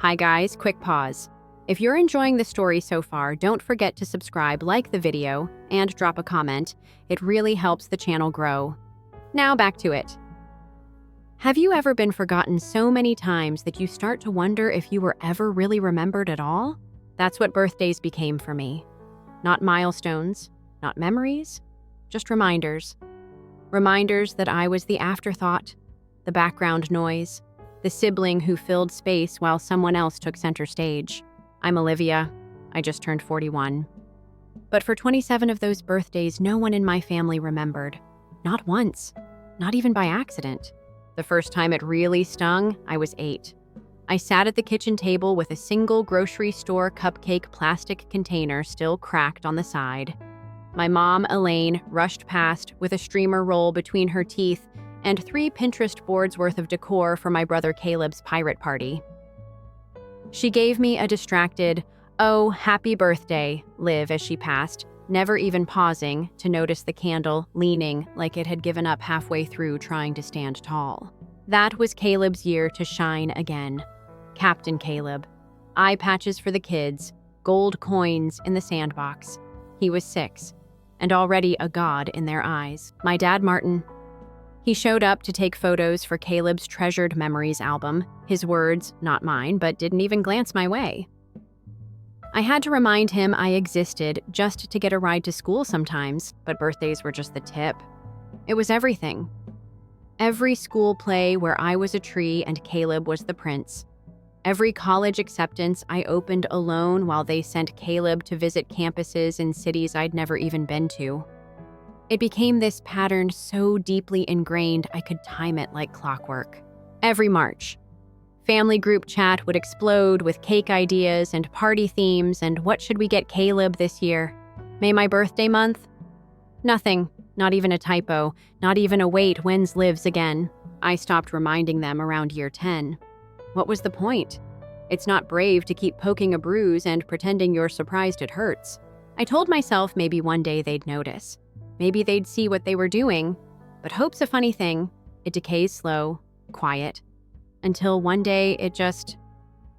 Hi guys, quick pause. If you're enjoying the story so far, don't forget to subscribe, like the video, and drop a comment. It really helps the channel grow. Now back to it. Have you ever been forgotten so many times that you start to wonder if you were ever really remembered at all? That's what birthdays became for me. Not milestones, not memories, just reminders. Reminders that I was the afterthought, the background noise, the sibling who filled space while someone else took center stage. I'm Olivia. I just turned 41. But for 27 of those birthdays, no one in my family remembered. Not once. Not even by accident. The first time it really stung, I was 8. I sat at the kitchen table with a single grocery store cupcake plastic container still cracked on the side. My mom, Elaine, rushed past with a streamer roll between her teeth and 3 Pinterest boards worth of decor for my brother Caleb's pirate party. She gave me a distracted, "Oh, happy birthday," Liv as she passed, never even pausing to notice the candle leaning like it had given up halfway through trying to stand tall. That was Caleb's year to shine again. Captain Caleb. Eye patches for the kids, gold coins in the sandbox. He was 6, and already a god in their eyes. My dad, Martin. He showed up to take photos for Caleb's Treasured Memories album. His words, not mine, but didn't even glance my way. I had to remind him I existed just to get a ride to school sometimes, but birthdays were just the tip. It was everything. Every school play where I was a tree and Caleb was the prince. Every college acceptance I opened alone while they sent Caleb to visit campuses in cities I'd never even been to. It became this pattern so deeply ingrained I could time it like clockwork. Every March, family group chat would explode with cake ideas and party themes and what should we get Caleb this year? May my birthday month? Nothing, not even a typo, not even a wait, when's Liv's again. I stopped reminding them around year 10. What was the point? It's not brave to keep poking a bruise and pretending you're surprised it hurts. I told myself maybe one day they'd notice. Maybe they'd see what they were doing, but hope's a funny thing. It decays slow, quiet, until one day it just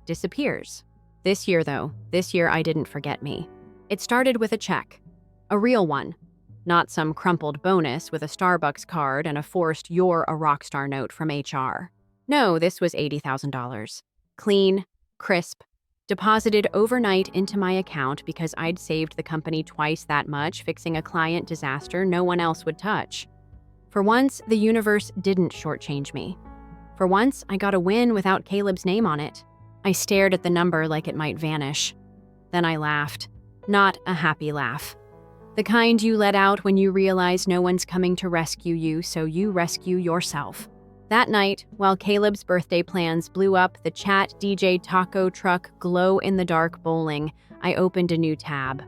disappears. This year, I didn't forget me. It started with a check, a real one, not some crumpled bonus with a Starbucks card and a forced "you're a rock star" note from HR. No, this was $80,000. Clean, crisp, deposited overnight into my account because I'd saved the company twice that much fixing a client disaster no one else would touch. For once, the universe didn't shortchange me. For once, I got a win without Caleb's name on it. I stared at the number like it might vanish. Then I laughed. Not a happy laugh. The kind you let out when you realize no one's coming to rescue you, so you rescue yourself. That night, while Caleb's birthday plans blew up the chat DJ taco truck glow-in-the-dark bowling, I opened a new tab.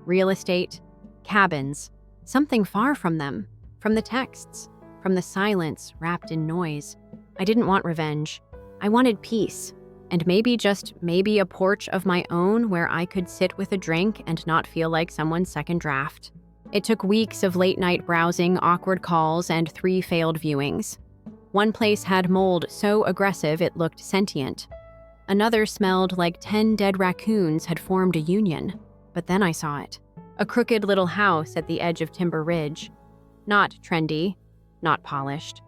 Real estate, cabins, something far from them, from the texts, from the silence wrapped in noise. I didn't want revenge. I wanted peace, and just maybe a porch of my own where I could sit with a drink and not feel like someone's second draft. It took weeks of late-night browsing, awkward calls, and 3 failed viewings. One place had mold so aggressive it looked sentient. Another smelled like 10 dead raccoons had formed a union. But then I saw it. A crooked little house at the edge of Timber Ridge. Not trendy, not polished.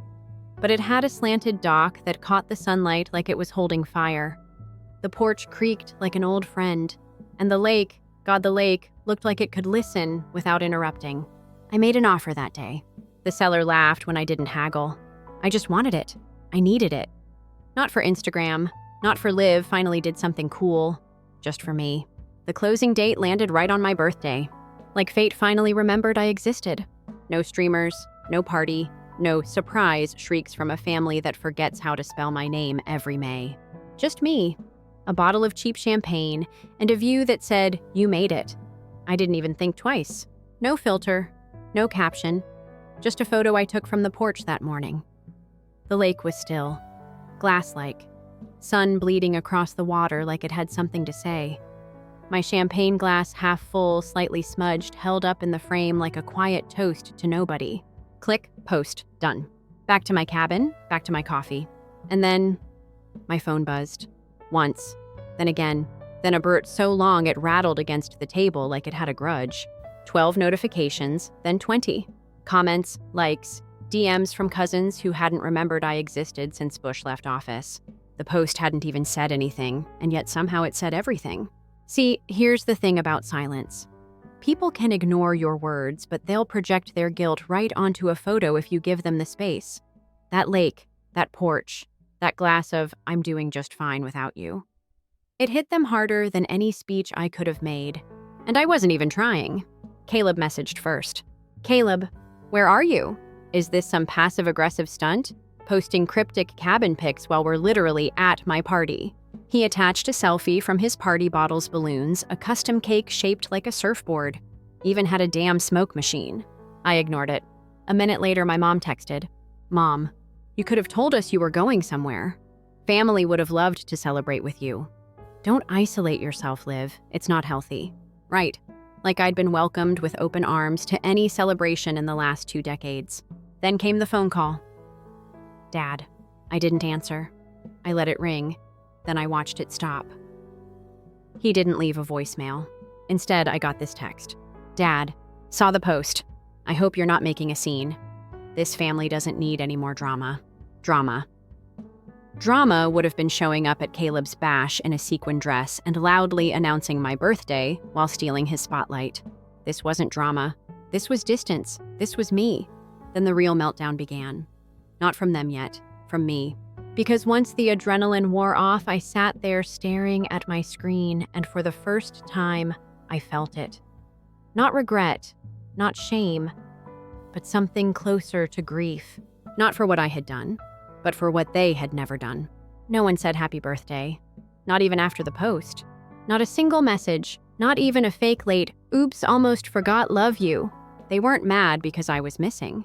But it had a slanted dock that caught the sunlight like it was holding fire. The porch creaked like an old friend. And the lake, the lake, looked like it could listen without interrupting. I made an offer that day. The seller laughed when I didn't haggle. I just wanted it. I needed it. Not for Instagram, not for Liv finally did something cool, just for me. The closing date landed right on my birthday. Like fate finally remembered I existed. No streamers, no party, no surprise shrieks from a family that forgets how to spell my name every May. Just me, a bottle of cheap champagne, and a view that said, "You made it." I didn't even think twice. No filter, no caption, just a photo I took from the porch that morning. The lake was still, glass-like, sun bleeding across the water like it had something to say. My champagne glass half full, slightly smudged, held up in the frame like a quiet toast to nobody. Click, post, done. Back to my cabin, back to my coffee. And then my phone buzzed. Once, Then again. Then a burst so long it rattled against the table like it had a grudge. 12 notifications, then 20. Comments, likes, DMs from cousins who hadn't remembered I existed since Bush left office. The post hadn't even said anything, and yet somehow it said everything. See, here's the thing about silence. People can ignore your words, but they'll project their guilt right onto a photo if you give them the space. That lake, that porch, that glass of "I'm doing just fine without you." It hit them harder than any speech I could have made. And I wasn't even trying. Caleb messaged first. "Caleb, where are you? Is this some passive-aggressive stunt? Posting cryptic cabin pics while we're literally at my party." He attached a selfie from his party bottle's balloons, a custom cake shaped like a surfboard. Even had a damn smoke machine. I ignored it. A minute later, my mom texted, "Mom, you could have told us you were going somewhere. Family would have loved to celebrate with you. Don't isolate yourself, Liv. It's not healthy." Right. Like I'd been welcomed with open arms to any celebration in the last 2 decades. Then came the phone call. Dad. I didn't answer. I let it ring. Then I watched it stop. He didn't leave a voicemail. Instead, I got this text. "Dad, saw the post. I hope you're not making a scene. This family doesn't need any more drama." Drama. Drama would have been showing up at Caleb's bash in a sequin dress and loudly announcing my birthday while stealing his spotlight. This wasn't drama. This was distance. This was me. Then the real meltdown began. Not from them yet, from me. Because once the adrenaline wore off, I sat there staring at my screen, and for the first time, I felt it. Not regret, not shame, but something closer to grief. Not for what I had done, but for what they had never done. No one said happy birthday. Not even after the post. Not a single message. Not even a fake late, "Oops, almost forgot, love you." They weren't mad because I was missing.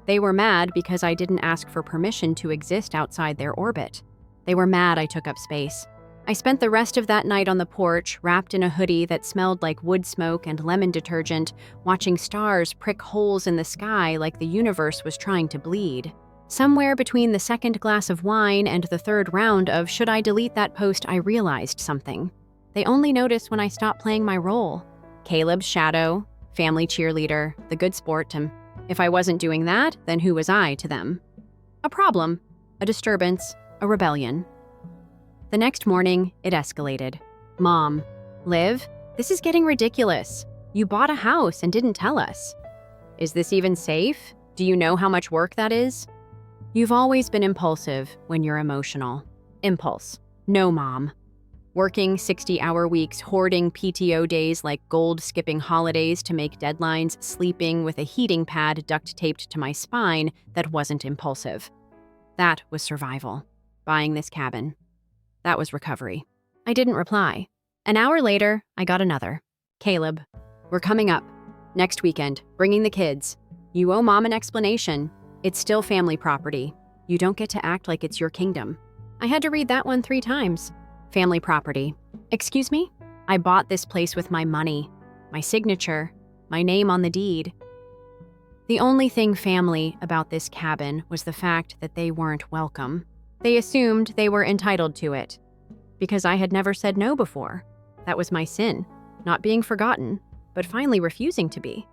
They were mad because I didn't ask for permission to exist outside their orbit. They were mad I took up space. I spent the rest of that night on the porch, wrapped in a hoodie that smelled like wood smoke and lemon detergent, watching stars prick holes in the sky like the universe was trying to bleed. Somewhere between the second glass of wine and the third round of "should I delete that post," I realized something. They only notice when I stop playing my role. Caleb's shadow, family cheerleader, the good sport. If I wasn't doing that, then who was I to them? A problem, a disturbance, a rebellion. The next morning, it escalated. "Mom, Liv, this is getting ridiculous. You bought a house and didn't tell us. Is this even safe? Do you know how much work that is? You've always been impulsive when you're emotional." Impulse. No, Mom. Working 60-hour weeks, hoarding PTO days like gold-skipping holidays to make deadlines, sleeping with a heating pad duct-taped to my spine that wasn't impulsive. That was survival. Buying this cabin. That was recovery. I didn't reply. An hour later, I got another. "Caleb, we're coming up. Next weekend, bringing the kids. You owe Mom an explanation. It's still family property. You don't get to act like it's your kingdom." I had to read that one 3 times. Family property. Excuse me? I bought this place with my money, my signature, my name on the deed. The only thing family about this cabin was the fact that they weren't welcome. They assumed they were entitled to it. Because I had never said no before. That was my sin. Not being forgotten, but finally refusing to be.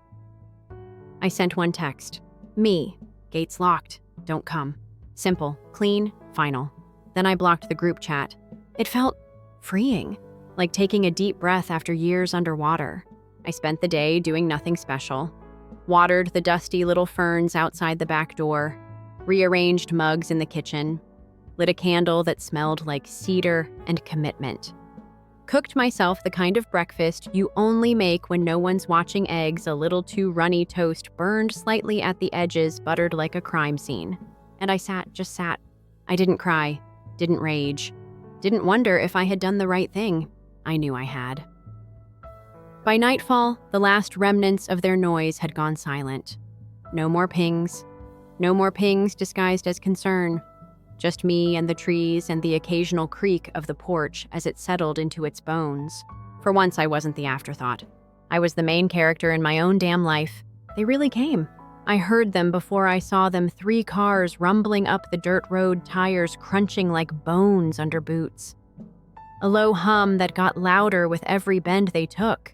I sent one text. Me. Gates locked. Don't come. Simple, clean, final. Then I blocked the group chat. It felt freeing, like taking a deep breath after years underwater. I spent the day doing nothing special. Watered the dusty little ferns outside the back door, rearranged mugs in the kitchen, lit a candle that smelled like cedar and commitment. Cooked myself the kind of breakfast you only make when no one's watching, eggs, a little too runny toast burned slightly at the edges, buttered like a crime scene. And I just sat. I didn't cry, didn't rage. Didn't wonder if I had done the right thing. I knew I had. By nightfall, the last remnants of their noise had gone silent. No more pings. No more pings disguised as concern. Just me and the trees and the occasional creak of the porch as it settled into its bones. For once, I wasn't the afterthought. I was the main character in my own damn life. They really came. I heard them before I saw them, 3 cars rumbling up the dirt road, tires crunching like bones under boots. a low hum that got louder with every bend they took,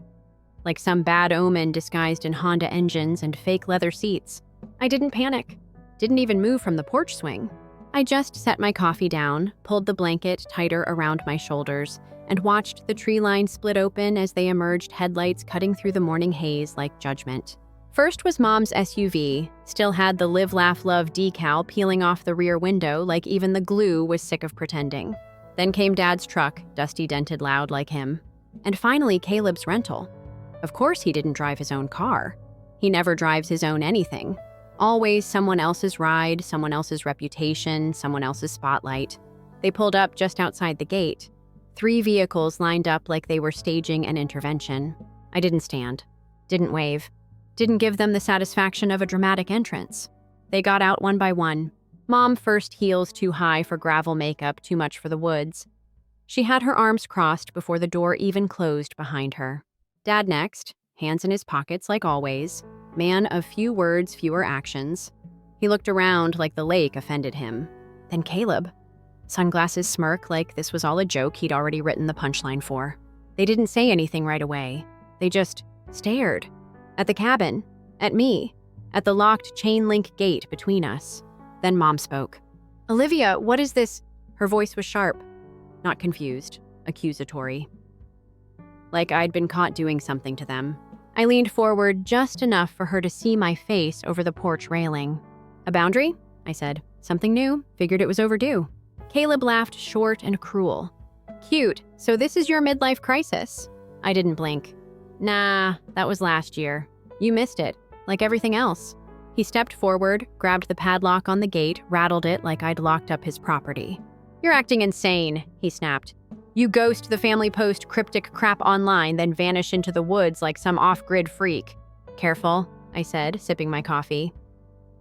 like some bad omen disguised in Honda engines and fake leather seats. I didn't panic, didn't even move from the porch swing. I just set my coffee down, pulled the blanket tighter around my shoulders, and watched the tree line split open as they emerged, headlights cutting through the morning haze like judgment. First was Mom's SUV, still had the Live, Laugh, Love decal peeling off the rear window like even the glue was sick of pretending. Then came Dad's truck, dusty, dented, loud like him. And finally, Caleb's rental. Of course he didn't drive his own car. He never drives his own anything. Always someone else's ride, someone else's reputation, someone else's spotlight. They pulled up just outside the gate. 3 vehicles lined up like they were staging an intervention. I didn't stand, didn't wave, didn't give them the satisfaction of a dramatic entrance. They got out one by one. Mom first, heels too high for gravel makeup, too much for the woods. She had her arms crossed before the door even closed behind her. Dad next, hands in his pockets like always, man of few words, fewer actions. He looked around like the lake offended him. Then Caleb. Sunglasses smirk like this was all a joke he'd already written the punchline for. They didn't say anything right away. They just stared. At the cabin, at me, at the locked chain link gate between us. Then Mom spoke. "Olivia, what is this?" Her voice was sharp, not confused, accusatory. Like I'd been caught doing something to them. I leaned forward just enough for her to see my face over the porch railing. "A boundary?" I said. "Something new. Figured it was overdue." Caleb laughed short and cruel. "Cute. So this is your midlife crisis?" I didn't blink. "Nah, that was last year. You missed it, like everything else." He stepped forward, grabbed the padlock on the gate, rattled it like I'd locked up his property. "You're acting insane," he snapped. "You ghost the family post cryptic crap online, then vanish into the woods like some off-grid freak." "Careful," I said, sipping my coffee.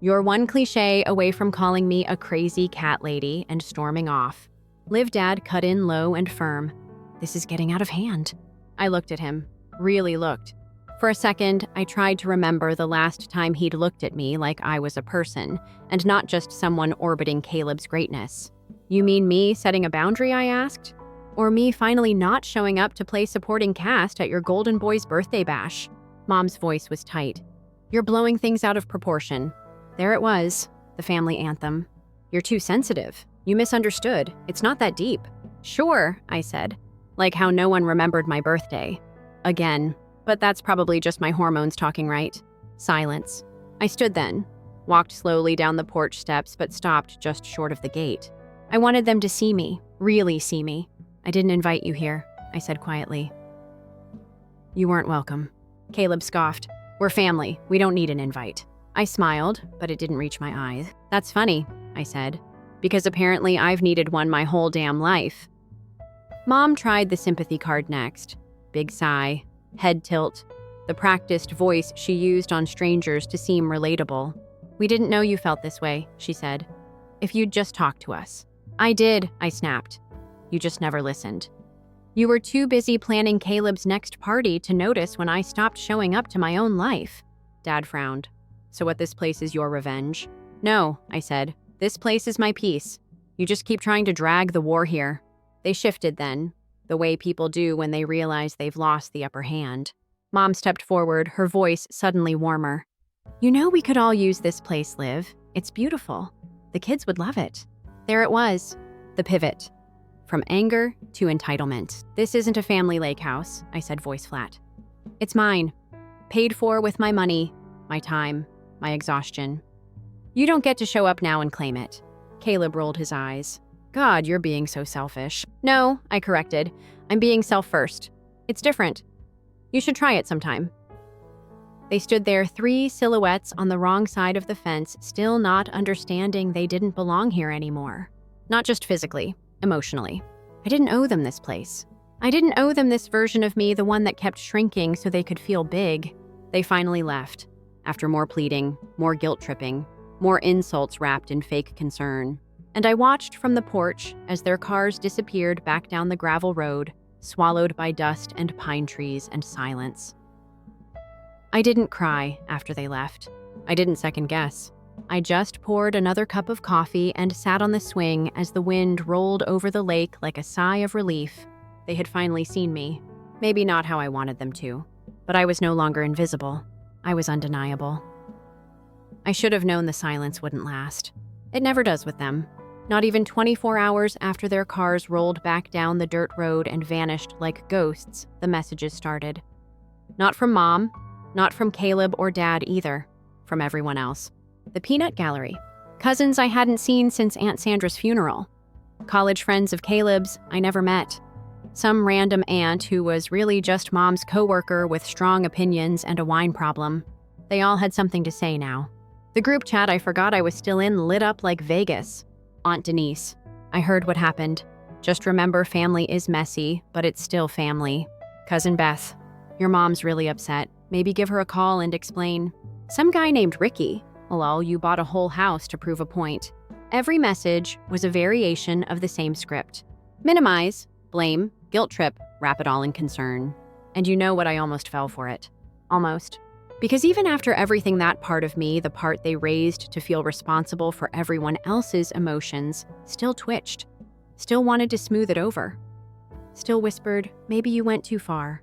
"You're one cliché away from calling me a crazy cat lady and storming off." Liv Dad cut in low and firm. "This is getting out of hand." I looked at him. Really looked. For a second, I tried to remember the last time he'd looked at me like I was a person, and not just someone orbiting Caleb's greatness. "You mean me setting a boundary?" I asked. "Or me finally not showing up to play supporting cast at your Golden Boy's birthday bash?" Mom's voice was tight. "You're blowing things out of proportion." There it was, the family anthem. "You're too sensitive. You misunderstood. It's not that deep." "Sure," I said, like how no one remembered my birthday. Again, but that's probably just my hormones talking, right? Silence. I stood then, walked slowly down the porch steps, but stopped just short of the gate. I wanted them to see me, really see me. "I didn't invite you here," I said quietly. "You weren't welcome." Caleb scoffed. "We're family. We don't need an invite." I smiled, but it didn't reach my eyes. "That's funny," I said, "because apparently I've needed one my whole damn life." Mom tried the sympathy card next. Big sigh, head tilt, the practiced voice she used on strangers to seem relatable. "We didn't know you felt this way," she said. "If you'd just talk to us." "I did," I snapped. "You just never listened. You were too busy planning Caleb's next party to notice when I stopped showing up to my own life." Dad frowned. "So what, this place is your revenge?" "No," I said. "This place is my peace. You just keep trying to drag the war here." They shifted then, the way people do when they realize they've lost the upper hand. Mom stepped forward, her voice suddenly warmer. "You know we could all use this place, Liv. It's beautiful. The kids would love it." There it was, the pivot. From anger to entitlement. "This isn't a family lake house," I said, voice flat. "It's mine. Paid for with my money, my time, my exhaustion. You don't get to show up now and claim it." Caleb rolled his eyes. "God, you're being so selfish." "No," I corrected. "I'm being self-first. It's different. You should try it sometime." They stood there, 3 silhouettes on the wrong side of the fence, still not understanding they didn't belong here anymore. Not just physically, emotionally. I didn't owe them this place. I didn't owe them this version of me, the one that kept shrinking so they could feel big. They finally left, after more pleading, more guilt-tripping, more insults wrapped in fake concern. And I watched from the porch as their cars disappeared back down the gravel road, swallowed by dust and pine trees and silence. I didn't cry after they left. I didn't second guess. I just poured another cup of coffee and sat on the swing as the wind rolled over the lake like a sigh of relief. They had finally seen me. Maybe not how I wanted them to, but I was no longer invisible. I was undeniable. I should have known the silence wouldn't last. It never does with them. Not even 24 hours after their cars rolled back down the dirt road and vanished like ghosts, the messages started. Not from Mom, not from Caleb or Dad either, from everyone else. The peanut gallery. Cousins I hadn't seen since Aunt Sandra's funeral. College friends of Caleb's I never met. Some random aunt who was really just Mom's coworker with strong opinions and a wine problem. They all had something to say now. The group chat I forgot I was still in lit up like Vegas. Aunt Denise. I heard what happened. Just remember, family is messy, but it's still family. Cousin Beth. Your mom's really upset. Maybe give her a call and explain. Some guy named Ricky. Lol, you bought a whole house to prove a point. Every message was a variation of the same script. Minimize, blame, guilt trip, wrap it all in concern. And you know what, I almost fell for it. Almost. Because even after everything, that part of me, the part they raised to feel responsible for everyone else's emotions, still twitched. Still wanted to smooth it over. Still whispered, maybe you went too far.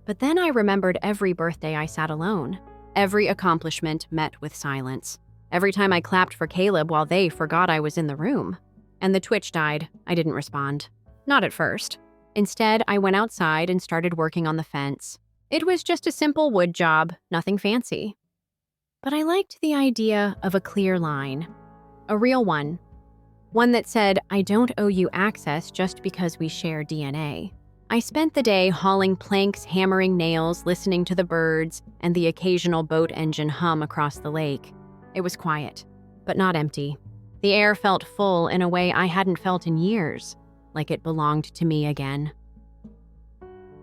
But then I remembered every birthday I sat alone. Every accomplishment met with silence. Every time I clapped for Caleb while they forgot I was in the room. And the twitch died. I didn't respond. Not at first. Instead, I went outside and started working on the fence. It was just a simple wood job, nothing fancy. But I liked the idea of a clear line. A real one. One that said, I don't owe you access just because we share DNA. I spent the day hauling planks, hammering nails, listening to the birds, and the occasional boat engine hum across the lake. It was quiet, but not empty. The air felt full in a way I hadn't felt in years, like it belonged to me again.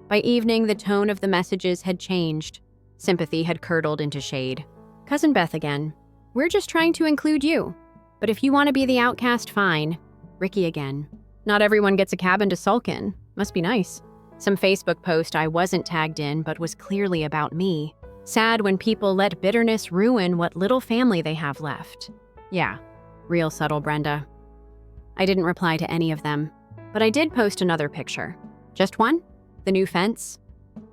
By evening, the tone of the messages had changed. Sympathy had curdled into shade. Cousin Beth again. We're just trying to include you. But if you want to be the outcast, fine. Ricky again. Not everyone gets a cabin to sulk in. Must be nice. Some Facebook post I wasn't tagged in but was clearly about me. Sad when people let bitterness ruin what little family they have left. Yeah, real subtle, Brenda. I didn't reply to any of them, but I did post another picture. Just one? The new fence.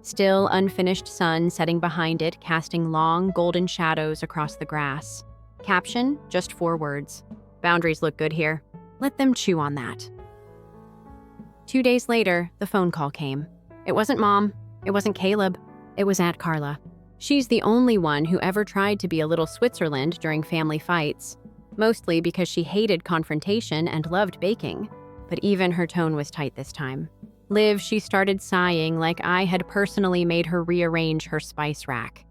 Still unfinished sun setting behind it, casting long golden shadows across the grass. Caption, just 4 words. Boundaries look good here. Let them chew on that. 2 days later, the phone call came. It wasn't Mom. It wasn't Caleb. It was Aunt Carla. She's the only one who ever tried to be a little Switzerland during family fights, mostly because she hated confrontation and loved baking. But even her tone was tight this time. Liv, she started sighing like I had personally made her rearrange her spice rack.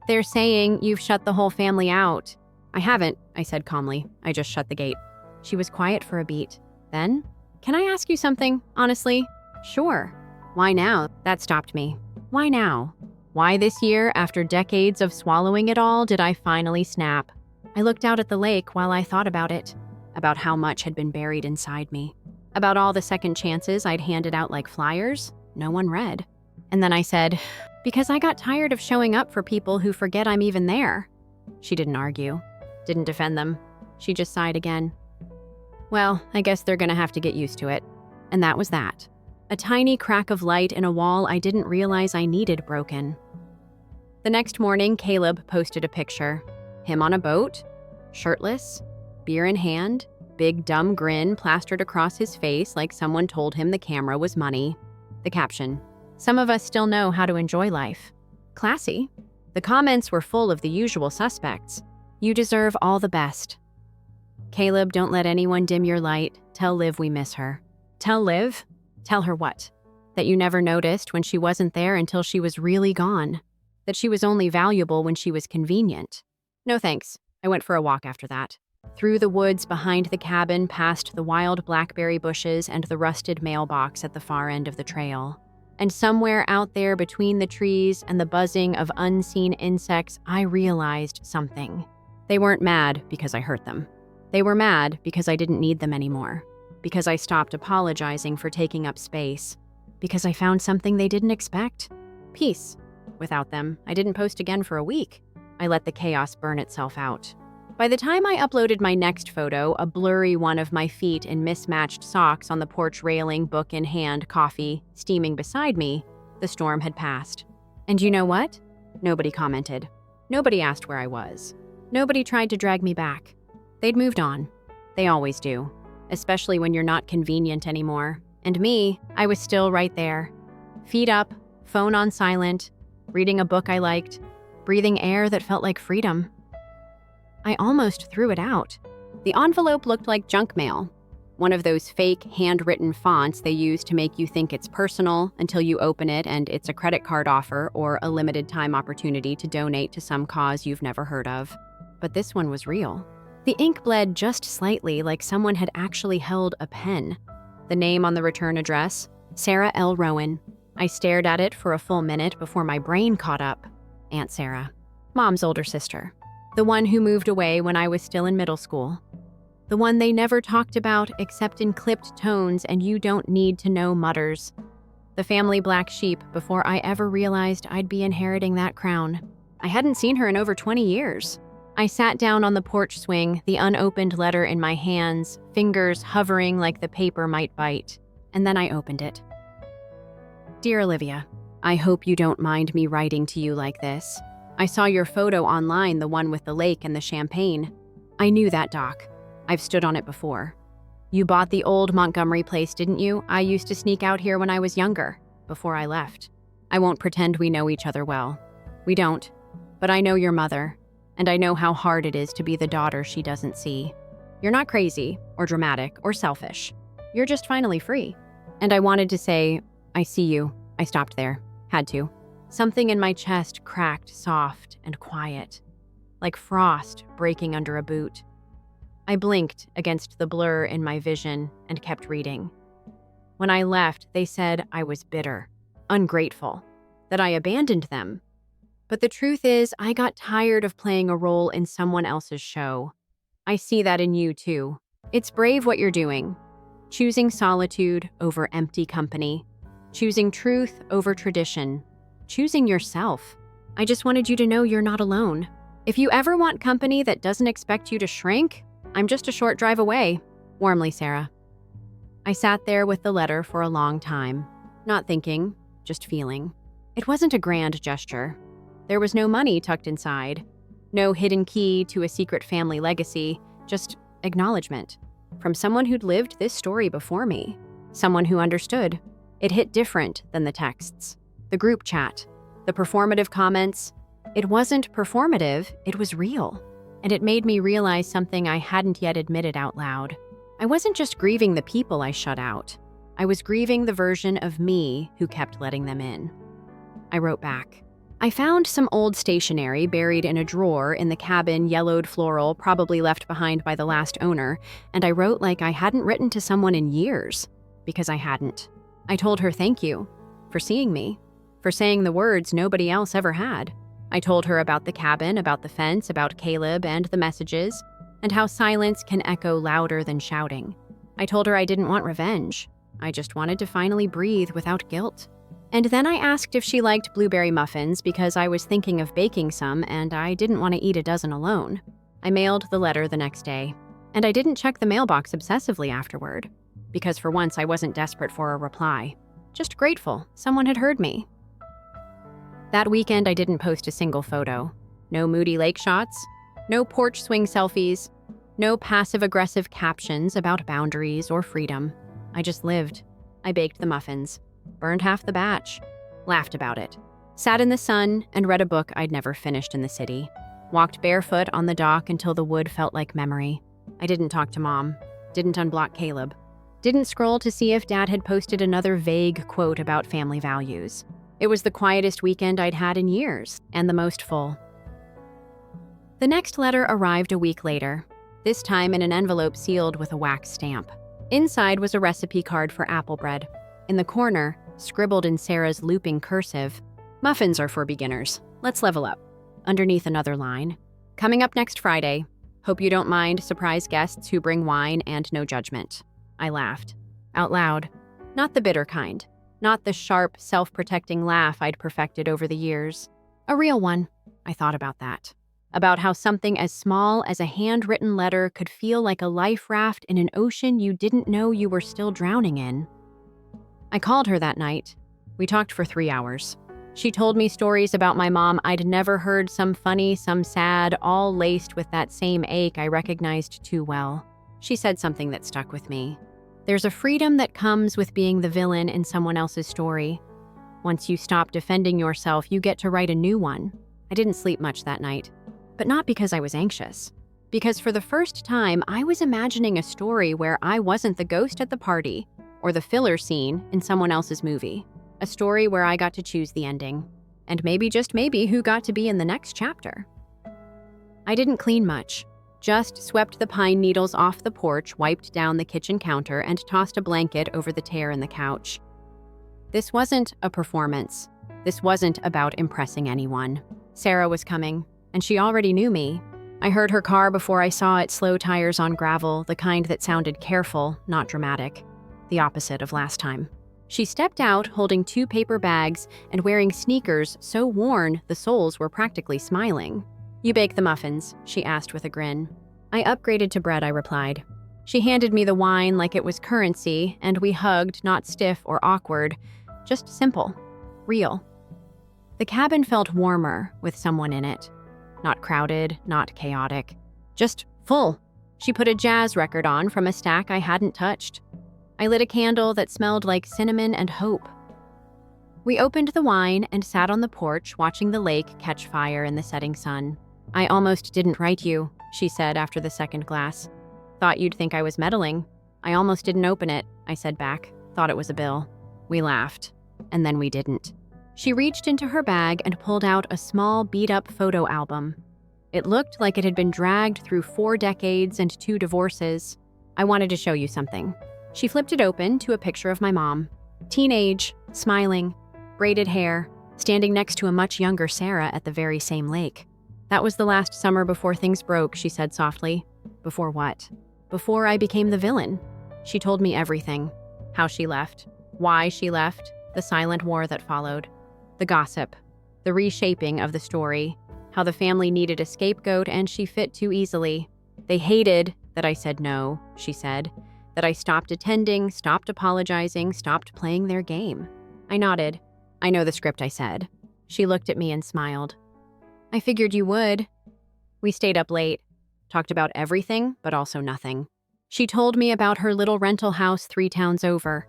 They're saying you've shut the whole family out. I haven't, I said calmly. I just shut the gate. She was quiet for a beat. Then, can I ask you something, honestly? Sure. Why now? That stopped me. Why now? Why this year, after decades of swallowing it all, did I finally snap? I looked out at the lake while I thought about it, about how much had been buried inside me, about all the second chances I'd handed out like flyers, no one read. And then I said, because I got tired of showing up for people who forget I'm even there. She didn't argue, didn't defend them. She just sighed again. Well, I guess they're gonna have to get used to it. And that was that. A tiny crack of light in a wall I didn't realize I needed broken. The next morning, Caleb posted a picture. Him on a boat, shirtless, beer in hand, big dumb grin plastered across his face like someone told him the camera was money. The caption, some of us still know how to enjoy life. Classy. The comments were full of the usual suspects. You deserve all the best. Caleb, don't let anyone dim your light. Tell Liv we miss her. Tell Liv? Tell her what? That you never noticed when she wasn't there until she was really gone. That she was only valuable when she was convenient. No thanks. I went for a walk after that. Through the woods behind the cabin, past the wild blackberry bushes and the rusted mailbox at the far end of the trail. And somewhere out there between the trees and the buzzing of unseen insects, I realized something. They weren't mad because I hurt them. They were mad because I didn't need them anymore. Because I stopped apologizing for taking up space. Because I found something they didn't expect. Peace. Without them, I didn't post again for a week. I let the chaos burn itself out. By the time I uploaded my next photo, a blurry one of my feet in mismatched socks on the porch railing, book in hand, coffee steaming beside me, the storm had passed. And you know what? Nobody commented. Nobody asked where I was. Nobody tried to drag me back. They'd moved on. They always do, especially when you're not convenient anymore. And me, I was still right there. Feet up, phone on silent, reading a book I liked, breathing air that felt like freedom. I almost threw it out. The envelope looked like junk mail, one of those fake handwritten fonts they use to make you think it's personal until you open it and it's a credit card offer or a limited time opportunity to donate to some cause you've never heard of. But this one was real. The ink bled just slightly, like someone had actually held a pen. The name on the return address, Sarah L. Rowan. I stared at it for a full minute before my brain caught up. Aunt Sarah, Mom's older sister. The one who moved away when I was still in middle school. The one they never talked about except in clipped tones and you don't need to know mutters. The family black sheep before I ever realized I'd be inheriting that crown. I hadn't seen her in over 20 years. I sat down on the porch swing, the unopened letter in my hands, fingers hovering like the paper might bite. And then I opened it. Dear Olivia, I hope you don't mind me writing to you like this. I saw your photo online, the one with the lake and the champagne. I knew that dock. I've stood on it before. You bought the old Montgomery place, didn't you? I used to sneak out here when I was younger, before I left. I won't pretend we know each other well. We don't. But I know your mother, and I know how hard it is to be the daughter she doesn't see. You're not crazy, or dramatic, or selfish. You're just finally free. And I wanted to say, I see you. I stopped there. Had to. Something in my chest cracked soft and quiet, like frost breaking under a boot. I blinked against the blur in my vision and kept reading. When I left, they said I was bitter, ungrateful, that I abandoned them. But the truth is, I got tired of playing a role in someone else's show. I see that in you, too. It's brave what you're doing. Choosing solitude over empty company. Choosing truth over tradition. Choosing yourself. I just wanted you to know you're not alone. If you ever want company that doesn't expect you to shrink, I'm just a short drive away. Warmly, Sarah. I sat there with the letter for a long time, not thinking, just feeling. It wasn't a grand gesture. There was no money tucked inside, no hidden key to a secret family legacy, just acknowledgement from someone who'd lived this story before me, someone who understood. It hit different than the texts. The group chat, the performative comments. It wasn't performative, it was real. And it made me realize something I hadn't yet admitted out loud. I wasn't just grieving the people I shut out. I was grieving the version of me who kept letting them in. I wrote back. I found some old stationery buried in a drawer in the cabin, yellowed floral, probably left behind by the last owner, and I wrote like I hadn't written to someone in years, because I hadn't. I told her thank you for seeing me. For saying the words nobody else ever had. I told her about the cabin, about the fence, about Caleb and the messages, and how silence can echo louder than shouting. I told her I didn't want revenge. I just wanted to finally breathe without guilt. And then I asked if she liked blueberry muffins because I was thinking of baking some and I didn't want to eat a dozen alone. I mailed the letter the next day, and I didn't check the mailbox obsessively afterward, because for once I wasn't desperate for a reply. Just grateful someone had heard me. That weekend, I didn't post a single photo. No moody lake shots, no porch swing selfies, no passive-aggressive captions about boundaries or freedom. I just lived. I baked the muffins, burned half the batch, laughed about it, sat in the sun and read a book I'd never finished in the city, walked barefoot on the dock until the wood felt like memory. I didn't talk to Mom, didn't unblock Caleb, didn't scroll to see if Dad had posted another vague quote about family values. It was the quietest weekend I'd had in years, and the most full. The next letter arrived a week later, this time in an envelope sealed with a wax stamp. Inside was a recipe card for apple bread. In the corner, scribbled in Sarah's looping cursive, "Muffins are for beginners. Let's level up." Underneath another line, "Coming up next Friday. Hope you don't mind surprise guests who bring wine and no judgment." I laughed. Out loud. Not the bitter kind. Not the sharp, self-protecting laugh I'd perfected over the years. A real one. I thought about that. about how something as small as a handwritten letter could feel like a life raft in an ocean you didn't know you were still drowning in. I called her that night. We talked for 3 hours. She told me stories about my mom I'd never heard, some funny, some sad, all laced with that same ache I recognized too well. She said something that stuck with me. There's a freedom that comes with being the villain in someone else's story. Once you stop defending yourself, you get to write a new one. I didn't sleep much that night, but not because I was anxious. Because for the first time, I was imagining a story where I wasn't the ghost at the party or the filler scene in someone else's movie. A story where I got to choose the ending, and maybe, just maybe, who got to be in the next chapter. I didn't clean much, just swept the pine needles off the porch, wiped down the kitchen counter, and tossed a blanket over the tear in the couch. This wasn't a performance. This wasn't about impressing anyone. Sarah was coming, and she already knew me. I heard her car before I saw its slow tires on gravel, the kind that sounded careful, not dramatic. The opposite of last time. She stepped out holding 2 paper bags and wearing sneakers so worn the soles were practically smiling. "You bake the muffins?" she asked with a grin. "I upgraded to bread," I replied. She handed me the wine like it was currency, and we hugged, not stiff or awkward, just simple, real. The cabin felt warmer with someone in it. Not crowded, not chaotic, just full. She put a jazz record on from a stack I hadn't touched. I lit a candle that smelled like cinnamon and hope. We opened the wine and sat on the porch watching the lake catch fire in the setting sun. "I almost didn't write you," she said after the second glass. "Thought you'd think I was meddling. I almost didn't open it," I said back. "Thought it was a bill." We laughed, and then we didn't. She reached into her bag and pulled out a small beat-up photo album. It looked like it had been dragged through 4 decades and 2 divorces. "I wanted to show you something." She flipped it open to a picture of my mom. Teenage, smiling, braided hair, standing next to a much younger Sarah at the very same lake. "That was the last summer before things broke," she said softly. "Before what?" "Before I became the villain." She told me everything. How she left, why she left, the silent war that followed, the gossip, the reshaping of the story, how the family needed a scapegoat and she fit too easily. They hated that I said no, she said. That I stopped attending, stopped apologizing, stopped playing their game. I nodded. "I know the script," I said. She looked at me and smiled. "I figured you would." We stayed up late, talked about everything, but also nothing. She told me about her little rental house 3 towns over,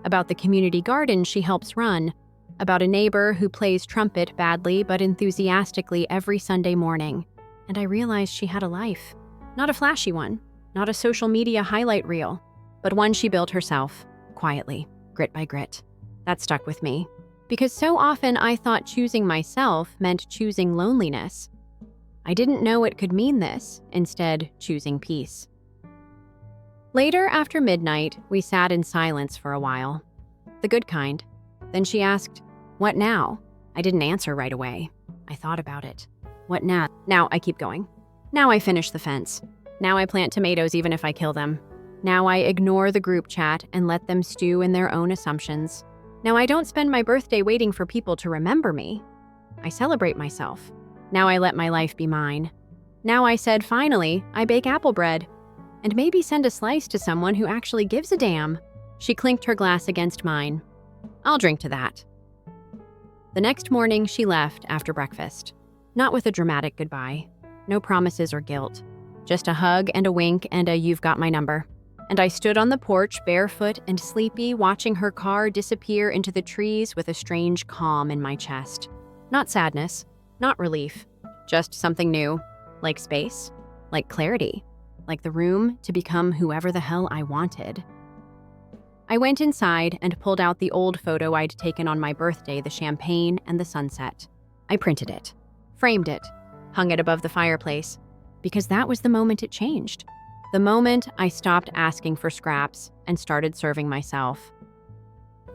about the community garden she helps run, about a neighbor who plays trumpet badly but enthusiastically every Sunday morning. And I realized she had a life. Not a flashy one, not a social media highlight reel, but one she built herself, quietly, grit by grit. That stuck with me, because so often I thought choosing myself meant choosing loneliness. I didn't know it could mean this, instead choosing peace. Later, after midnight, we sat in silence for a while. The good kind. Then she asked, "What now?" I didn't answer right away. I thought about it. "What now?" Now I keep going. Now I finish the fence. Now I plant tomatoes even if I kill them. Now I ignore the group chat and let them stew in their own assumptions. Now I don't spend my birthday waiting for people to remember me. I celebrate myself. Now I let my life be mine. Now I said, finally, I bake apple bread. And maybe send a slice to someone who actually gives a damn. She clinked her glass against mine. "I'll drink to that." The next morning, she left after breakfast. Not with a dramatic goodbye. No promises or guilt. Just a hug and a wink and a "you've got my number." And I stood on the porch, barefoot and sleepy, watching her car disappear into the trees with a strange calm in my chest. Not sadness, not relief, just something new, like space, like clarity, like the room to become whoever the hell I wanted. I went inside and pulled out the old photo I'd taken on my birthday, the champagne and the sunset. I printed it, framed it, hung it above the fireplace, because that was the moment it changed. The moment I stopped asking for scraps and started serving myself.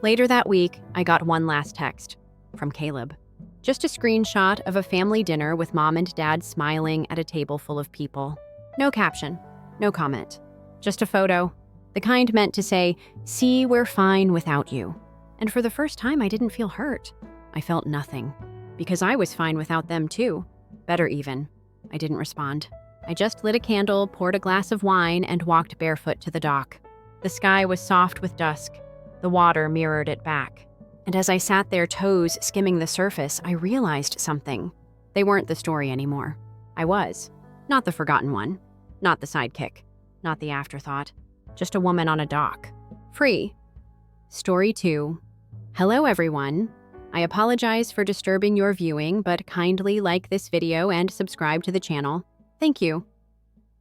Later that week, I got one last text from Caleb. Just a screenshot of a family dinner with mom and dad smiling at a table full of people. No caption, no comment, just a photo. The kind meant to say, "See, we're fine without you." And for the first time, I didn't feel hurt. I felt nothing, because I was fine without them too. Better even. I didn't respond. I just lit a candle, poured a glass of wine, and walked barefoot to the dock. The sky was soft with dusk. The water mirrored it back. And as I sat there, toes skimming the surface, I realized something. They weren't the story anymore. I was. Not the forgotten one. Not the sidekick. Not the afterthought. Just a woman on a dock. Free. Story 2. Hello, everyone. I apologize for disturbing your viewing, but kindly like this video and subscribe to the channel. Thank you.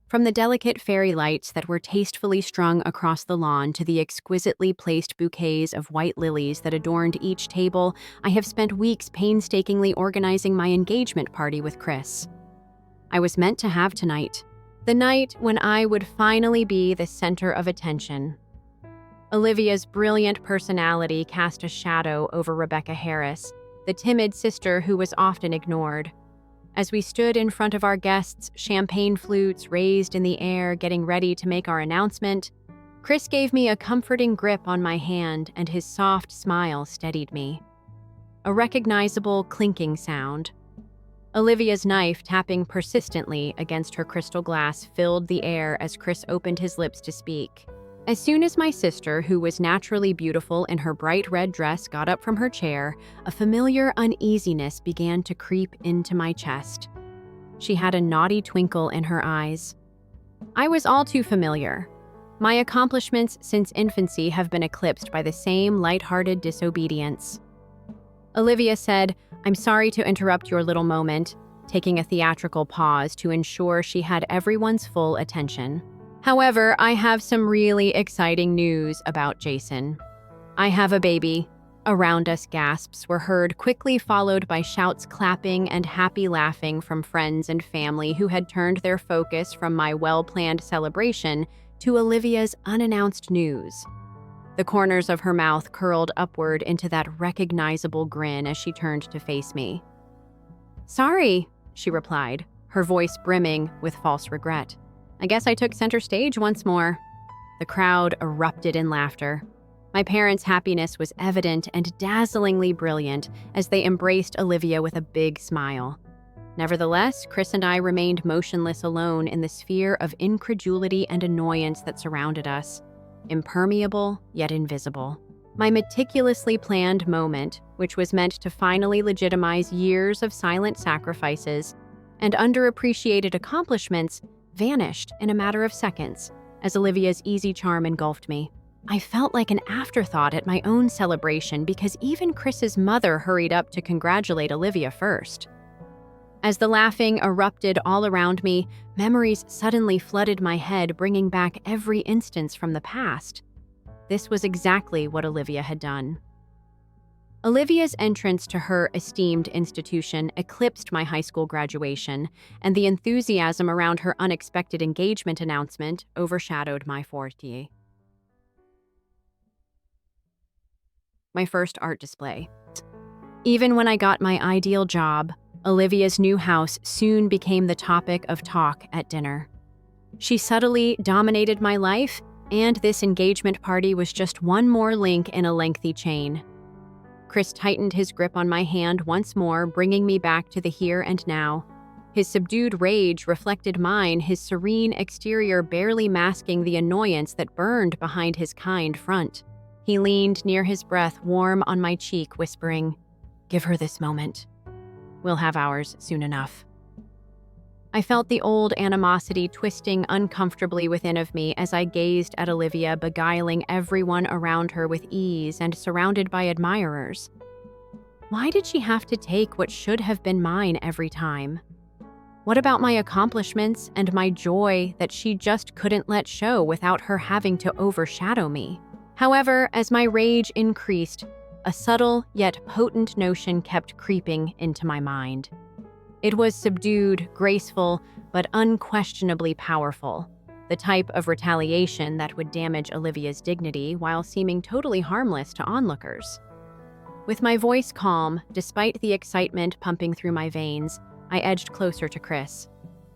From the delicate fairy lights that were tastefully strung across the lawn to the exquisitely placed bouquets of white lilies that adorned each table, I have spent weeks painstakingly organizing my engagement party with Chris. I was meant to have tonight, the night when I would finally be the center of attention. Olivia's brilliant personality cast a shadow over Rebecca Harris, the timid sister who was often ignored. As we stood in front of our guests, champagne flutes raised in the air, getting ready to make our announcement, Chris gave me a comforting grip on my hand, and his soft smile steadied me. A recognizable clinking sound. Olivia's knife tapping persistently against her crystal glass filled the air as Chris opened his lips to speak. As soon as my sister, who was naturally beautiful in her bright red dress, got up from her chair, a familiar uneasiness began to creep into my chest. She had a naughty twinkle in her eyes. I was all too familiar. My accomplishments since infancy have been eclipsed by the same light-hearted disobedience. Olivia said, "I'm sorry to interrupt your little moment," taking a theatrical pause to ensure she had everyone's full attention. However, I have some really exciting news about Jason. I have a baby. Around us, gasps were heard, quickly followed by shouts, clapping, and happy laughing from friends and family who had turned their focus from my well-planned celebration to Olivia's unannounced news. The corners of her mouth curled upward into that recognizable grin as she turned to face me. "Sorry," she replied, her voice brimming with false regret. "I guess I took center stage once more." The crowd erupted in laughter. My parents' happiness was evident and dazzlingly brilliant as they embraced Olivia with a big smile. Nevertheless, Chris and I remained motionless alone in the sphere of incredulity and annoyance that surrounded us, impermeable yet invisible. My meticulously planned moment, which was meant to finally legitimize years of silent sacrifices and underappreciated accomplishments, vanished in a matter of seconds as Olivia's easy charm engulfed me. I felt like an afterthought at my own celebration because even Chris's mother hurried up to congratulate Olivia first. As the laughing erupted all around me, memories suddenly flooded my head, bringing back every instance from the past. This was exactly what Olivia had done. Olivia's entrance to her esteemed institution eclipsed my high school graduation, and the enthusiasm around her unexpected engagement announcement overshadowed my forte. My first art display. Even when I got my ideal job, Olivia's new house soon became the topic of talk at dinner. She subtly dominated my life, and this engagement party was just one more link in a lengthy chain. Chris tightened his grip on my hand once more, bringing me back to the here and now. His subdued rage reflected mine, his serene exterior barely masking the annoyance that burned behind his kind front. He leaned near, his breath warm on my cheek, whispering, "Give her this moment. We'll have ours soon enough." I felt the old animosity twisting uncomfortably within of me as I gazed at Olivia, beguiling everyone around her with ease and surrounded by admirers. Why did she have to take what should have been mine every time? What about my accomplishments and my joy that she just couldn't let show without her having to overshadow me? However, as my rage increased, a subtle yet potent notion kept creeping into my mind. It was subdued, graceful, but unquestionably powerful, the type of retaliation that would damage Olivia's dignity while seeming totally harmless to onlookers. With my voice calm, despite the excitement pumping through my veins, I edged closer to Chris.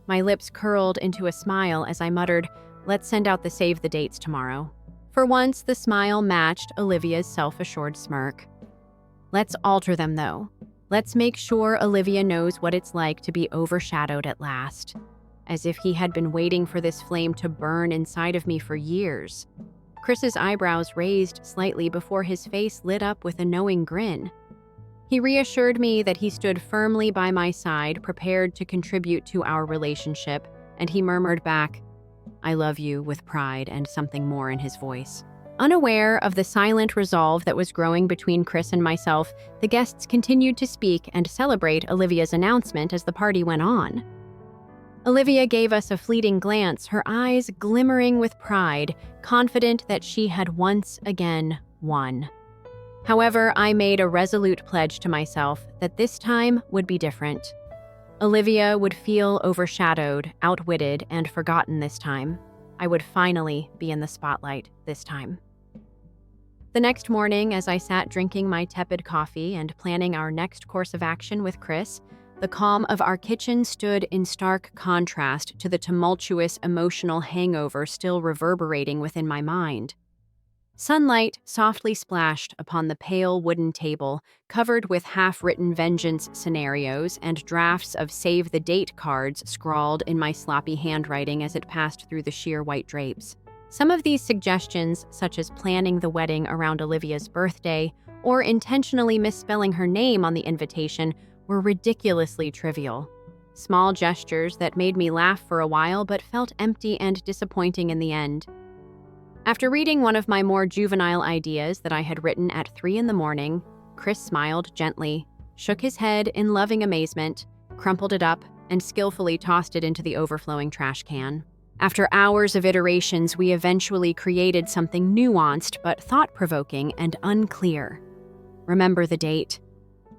My lips curled into a smile as I muttered, "Let's send out the save the dates tomorrow." For once, the smile matched Olivia's self-assured smirk. "Let's alter them, though. Let's make sure Olivia knows what it's like to be overshadowed at last, as if he had been waiting for this flame to burn inside of me for years. Chris's eyebrows raised slightly before his face lit up with a knowing grin. He reassured me that he stood firmly by my side, prepared to contribute to our relationship, and he murmured back, "I love you," with pride and something more in his voice. Unaware of the silent resolve that was growing between Chris and myself, the guests continued to speak and celebrate Olivia's announcement as the party went on. Olivia gave us a fleeting glance, her eyes glimmering with pride, confident that she had once again won. However, I made a resolute pledge to myself that this time would be different. Olivia would feel overshadowed, outwitted, and forgotten this time. I would finally be in the spotlight this time. The next morning, as I sat drinking my tepid coffee and planning our next course of action with Chris, the calm of our kitchen stood in stark contrast to the tumultuous emotional hangover still reverberating within my mind. Sunlight softly splashed upon the pale wooden table, covered with half-written vengeance scenarios and drafts of save-the-date cards scrawled in my sloppy handwriting as it passed through the sheer white drapes. Some of these suggestions, such as planning the wedding around Olivia's birthday or intentionally misspelling her name on the invitation, were ridiculously trivial. Small gestures that made me laugh for a while but felt empty and disappointing in the end. After reading one of my more juvenile ideas that I had written at 3 a.m, Chris smiled gently, shook his head in loving amazement, crumpled it up, and skillfully tossed it into the overflowing trash can. After hours of iterations, we eventually created something nuanced but thought-provoking and unclear. Remember the date.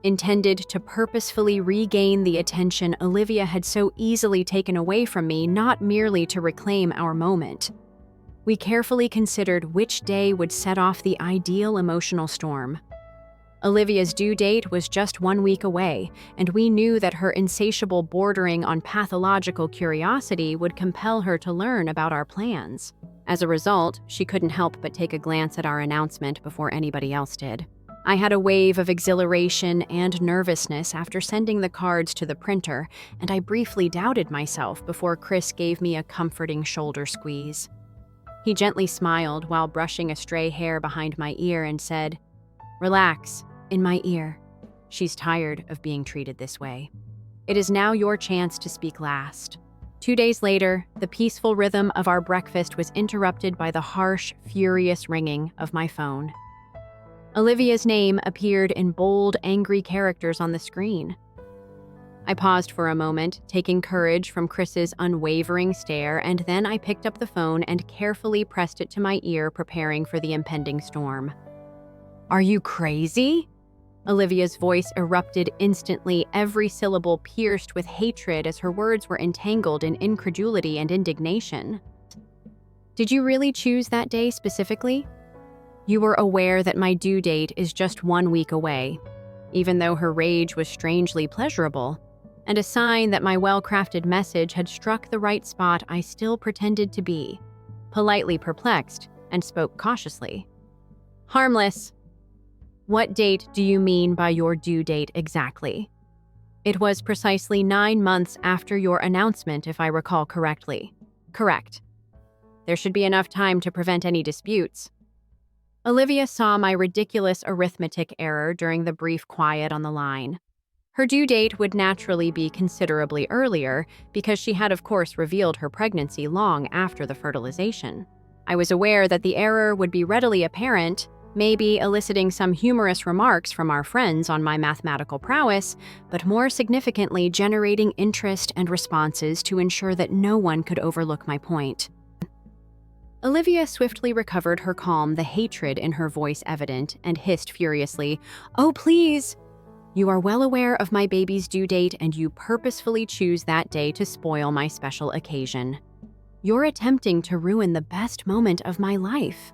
Intended to purposefully regain the attention Olivia had so easily taken away from me, not merely to reclaim our moment. We carefully considered which day would set off the ideal emotional storm. Olivia's due date was just 1 week away, and we knew that her insatiable bordering on pathological curiosity would compel her to learn about our plans. As a result, she couldn't help but take a glance at our announcement before anybody else did. I had a wave of exhilaration and nervousness after sending the cards to the printer, and I briefly doubted myself before Chris gave me a comforting shoulder squeeze. He gently smiled while brushing a stray hair behind my ear and said, "Relax, in my ear. She's tired of being treated this way. It is now your chance to speak last." 2 days later, the peaceful rhythm of our breakfast was interrupted by the harsh, furious ringing of my phone. Olivia's name appeared in bold, angry characters on the screen. I paused for a moment, taking courage from Chris's unwavering stare, and then I picked up the phone and carefully pressed it to my ear, preparing for the impending storm. "Are you crazy?" Olivia's voice erupted instantly, every syllable pierced with hatred as her words were entangled in incredulity and indignation. "Did you really choose that day specifically? You were aware that my due date is just 1 week away," even though her rage was strangely pleasurable, and a sign that my well-crafted message had struck the right spot. I still pretended to be politely perplexed and spoke cautiously. "Harmless. What date do you mean by your due date exactly?" "It was precisely 9 months after your announcement, if I recall correctly." "Correct. There should be enough time to prevent any disputes." Olivia saw my ridiculous arithmetic error during the brief quiet on the line. Her due date would naturally be considerably earlier because she had, of course, revealed her pregnancy long after the fertilization. I was aware that the error would be readily apparent, maybe eliciting some humorous remarks from our friends on my mathematical prowess, but more significantly generating interest and responses to ensure that no one could overlook my point. Olivia swiftly recovered her calm, the hatred in her voice evident, and hissed furiously, "Oh, please! You are well aware of my baby's due date, and you purposefully choose that day to spoil my special occasion. You're attempting to ruin the best moment of my life."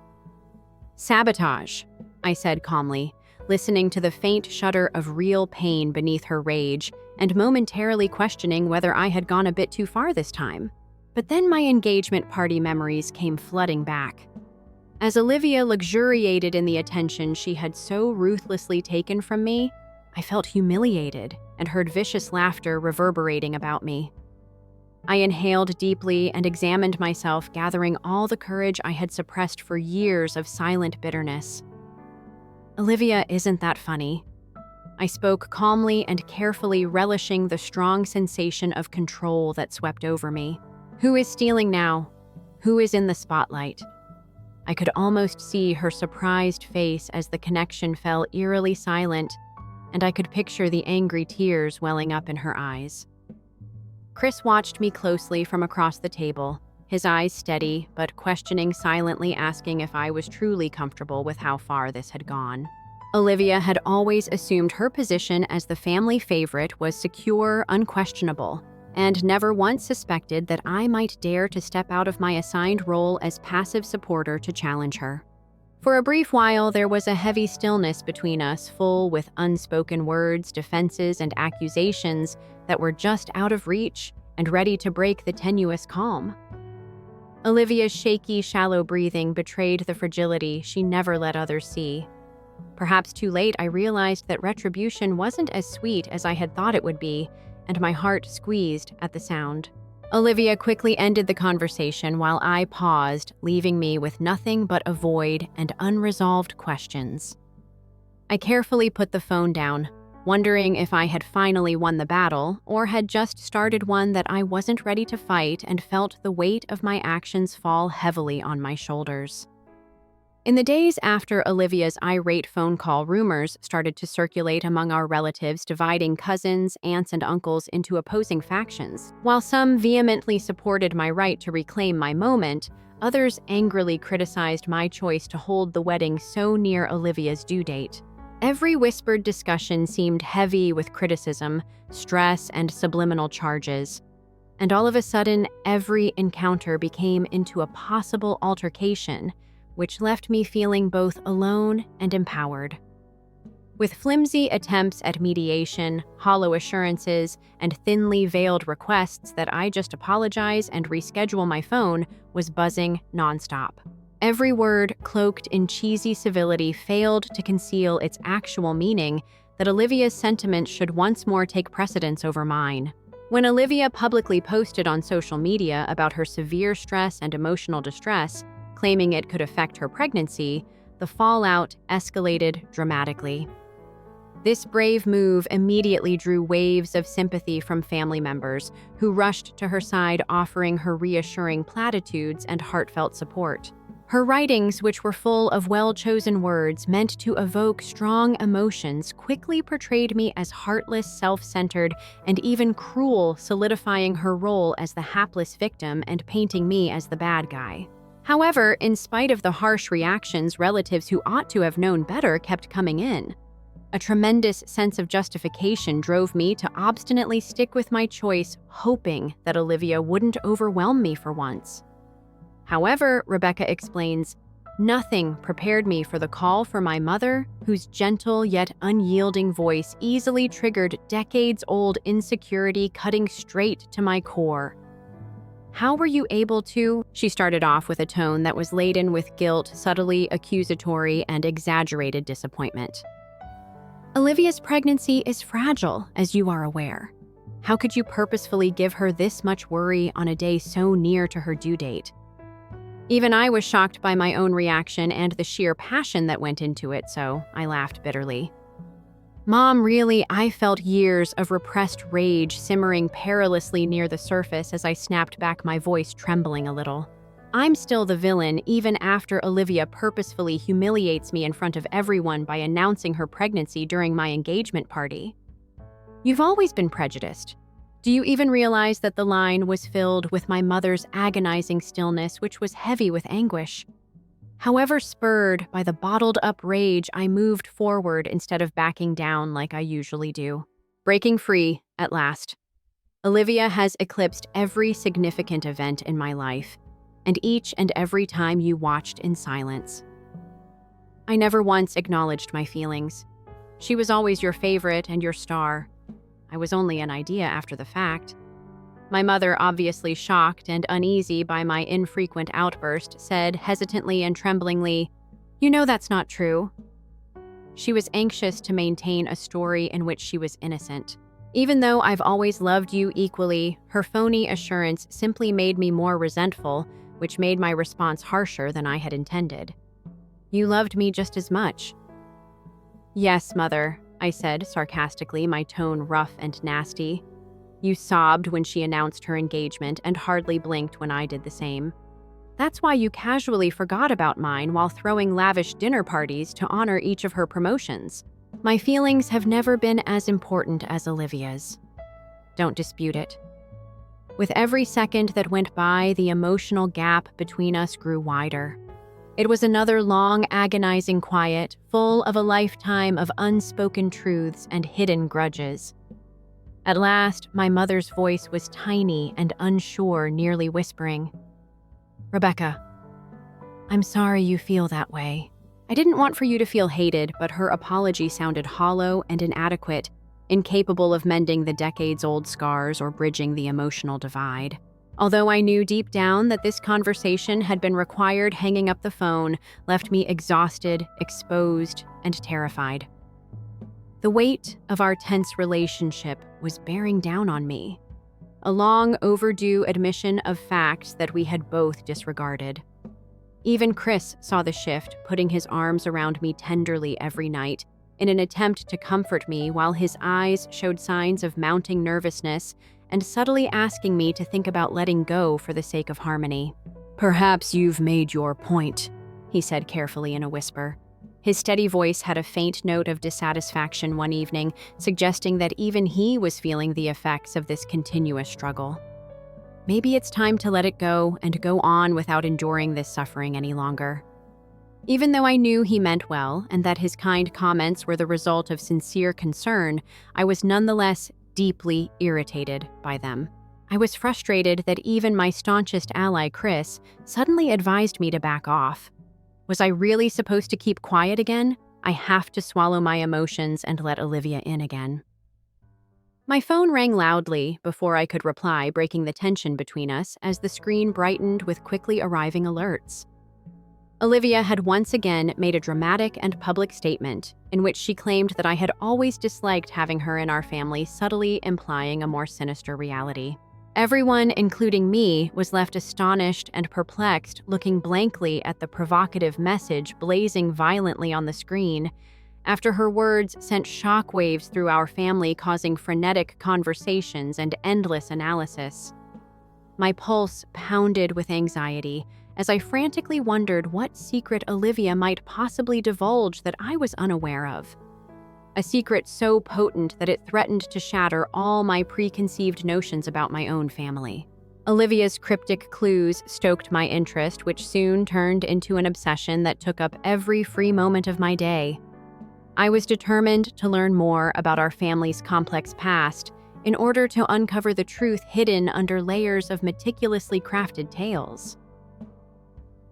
"Sabotage," I said calmly, listening to the faint shudder of real pain beneath her rage and momentarily questioning whether I had gone a bit too far this time. But then my engagement party memories came flooding back. As Olivia luxuriated in the attention she had so ruthlessly taken from me, I felt humiliated and heard vicious laughter reverberating about me. I inhaled deeply and examined myself, gathering all the courage I had suppressed for years of silent bitterness. "Olivia isn't that funny." I spoke calmly and carefully, relishing the strong sensation of control that swept over me. "Who is stealing now? Who is in the spotlight?" I could almost see her surprised face as the connection fell eerily silent, and I could picture the angry tears welling up in her eyes. Chris watched me closely from across the table, his eyes steady, but questioning silently, asking if I was truly comfortable with how far this had gone. Olivia had always assumed her position as the family favorite was secure, unquestionable, and never once suspected that I might dare to step out of my assigned role as passive supporter to challenge her. For a brief while, there was a heavy stillness between us, full with unspoken words, defenses, and accusations that were just out of reach and ready to break the tenuous calm. Olivia's shaky, shallow breathing betrayed the fragility she never let others see. Perhaps too late, I realized that retribution wasn't as sweet as I had thought it would be, and my heart squeezed at the sound. Olivia quickly ended the conversation while I paused, leaving me with nothing but a void and unresolved questions. I carefully put the phone down, wondering if I had finally won the battle or had just started one that I wasn't ready to fight, and felt the weight of my actions fall heavily on my shoulders. In the days after Olivia's irate phone call, rumors started to circulate among our relatives, dividing cousins, aunts, and uncles into opposing factions. While some vehemently supported my right to reclaim my moment, others angrily criticized my choice to hold the wedding so near Olivia's due date. Every whispered discussion seemed heavy with criticism, stress, and subliminal charges. And all of a sudden, every encounter became into a possible altercation, which left me feeling both alone and empowered. With flimsy attempts at mediation, hollow assurances, and thinly veiled requests that I just apologize and reschedule, my phone was buzzing nonstop. Every word, cloaked in cheesy civility, failed to conceal its actual meaning, that Olivia's sentiments should once more take precedence over mine. When Olivia publicly posted on social media about her severe stress and emotional distress, claiming it could affect her pregnancy, the fallout escalated dramatically. This brave move immediately drew waves of sympathy from family members who rushed to her side, offering her reassuring platitudes and heartfelt support. Her writings, which were full of well-chosen words meant to evoke strong emotions, quickly portrayed me as heartless, self-centered, and even cruel, solidifying her role as the hapless victim and painting me as the bad guy. However, in spite of the harsh reactions, relatives who ought to have known better kept coming in. A tremendous sense of justification drove me to obstinately stick with my choice, hoping that Olivia wouldn't overwhelm me for once. However, Rebecca explains, nothing prepared me for the call for my mother, whose gentle yet unyielding voice easily triggered decades-old insecurity, cutting straight to my core. "How were you able to?" She started off with a tone that was laden with guilt, subtly accusatory, and exaggerated disappointment. "Olivia's pregnancy is fragile, as you are aware. How could you purposefully give her this much worry on a day so near to her due date?" Even I was shocked by my own reaction and the sheer passion that went into it, so I laughed bitterly. "Mom, really, I felt years of repressed rage simmering perilously near the surface as I snapped back, my voice trembling a little. I'm still the villain, even after Olivia purposefully humiliates me in front of everyone by announcing her pregnancy during my engagement party. You've always been prejudiced. Do you even realize that the line was filled with my mother's agonizing stillness, which was heavy with anguish? However, spurred by the bottled-up rage, I moved forward instead of backing down like I usually do. Breaking free, at last. Olivia has eclipsed every significant event in my life, and each and every time you watched in silence. I never once acknowledged my feelings. She was always your favorite and your star. I was only an idea after the fact. My mother, obviously shocked and uneasy by my infrequent outburst, said hesitantly and tremblingly, "You know that's not true." She was anxious to maintain a story in which she was innocent. Even though I've always loved you equally, her phony assurance simply made me more resentful, which made my response harsher than I had intended. You loved me just as much. Yes, Mother, I said sarcastically, my tone rough and nasty. You sobbed when she announced her engagement and hardly blinked when I did the same. That's why you casually forgot about mine while throwing lavish dinner parties to honor each of her promotions. My feelings have never been as important as Olivia's. Don't dispute it. With every second that went by, the emotional gap between us grew wider. It was another long, agonizing quiet, full of a lifetime of unspoken truths and hidden grudges. At last, my mother's voice was tiny and unsure, nearly whispering, Rebecca, I'm sorry you feel that way. I didn't want for you to feel hated, but her apology sounded hollow and inadequate, incapable of mending the decades-old scars or bridging the emotional divide. Although I knew deep down that this conversation had been required, hanging up the phone left me exhausted, exposed, and terrified. The weight of our tense relationship was bearing down on me, a long overdue admission of facts that we had both disregarded. Even Chris saw the shift, putting his arms around me tenderly every night in an attempt to comfort me, while his eyes showed signs of mounting nervousness and subtly asking me to think about letting go for the sake of harmony. Perhaps you've made your point, he said carefully in a whisper. His steady voice had a faint note of dissatisfaction one evening, suggesting that even he was feeling the effects of this continuous struggle. Maybe it's time to let it go and go on without enduring this suffering any longer. Even though I knew he meant well and that his kind comments were the result of sincere concern, I was nonetheless deeply irritated by them. I was frustrated that even my staunchest ally, Chris, suddenly advised me to back off. Was I really supposed to keep quiet again? I have to swallow my emotions and let Olivia in again. My phone rang loudly before I could reply, breaking the tension between us as the screen brightened with quickly arriving alerts. Olivia had once again made a dramatic and public statement in which she claimed that I had always disliked having her in our family, subtly implying a more sinister reality. Everyone, including me, was left astonished and perplexed, looking blankly at the provocative message blazing violently on the screen, after her words sent shockwaves through our family, causing frenetic conversations and endless analysis. My pulse pounded with anxiety as I frantically wondered what secret Olivia might possibly divulge that I was unaware of. A secret so potent that it threatened to shatter all my preconceived notions about my own family. Olivia's cryptic clues stoked my interest, which soon turned into an obsession that took up every free moment of my day. I was determined to learn more about our family's complex past in order to uncover the truth hidden under layers of meticulously crafted tales.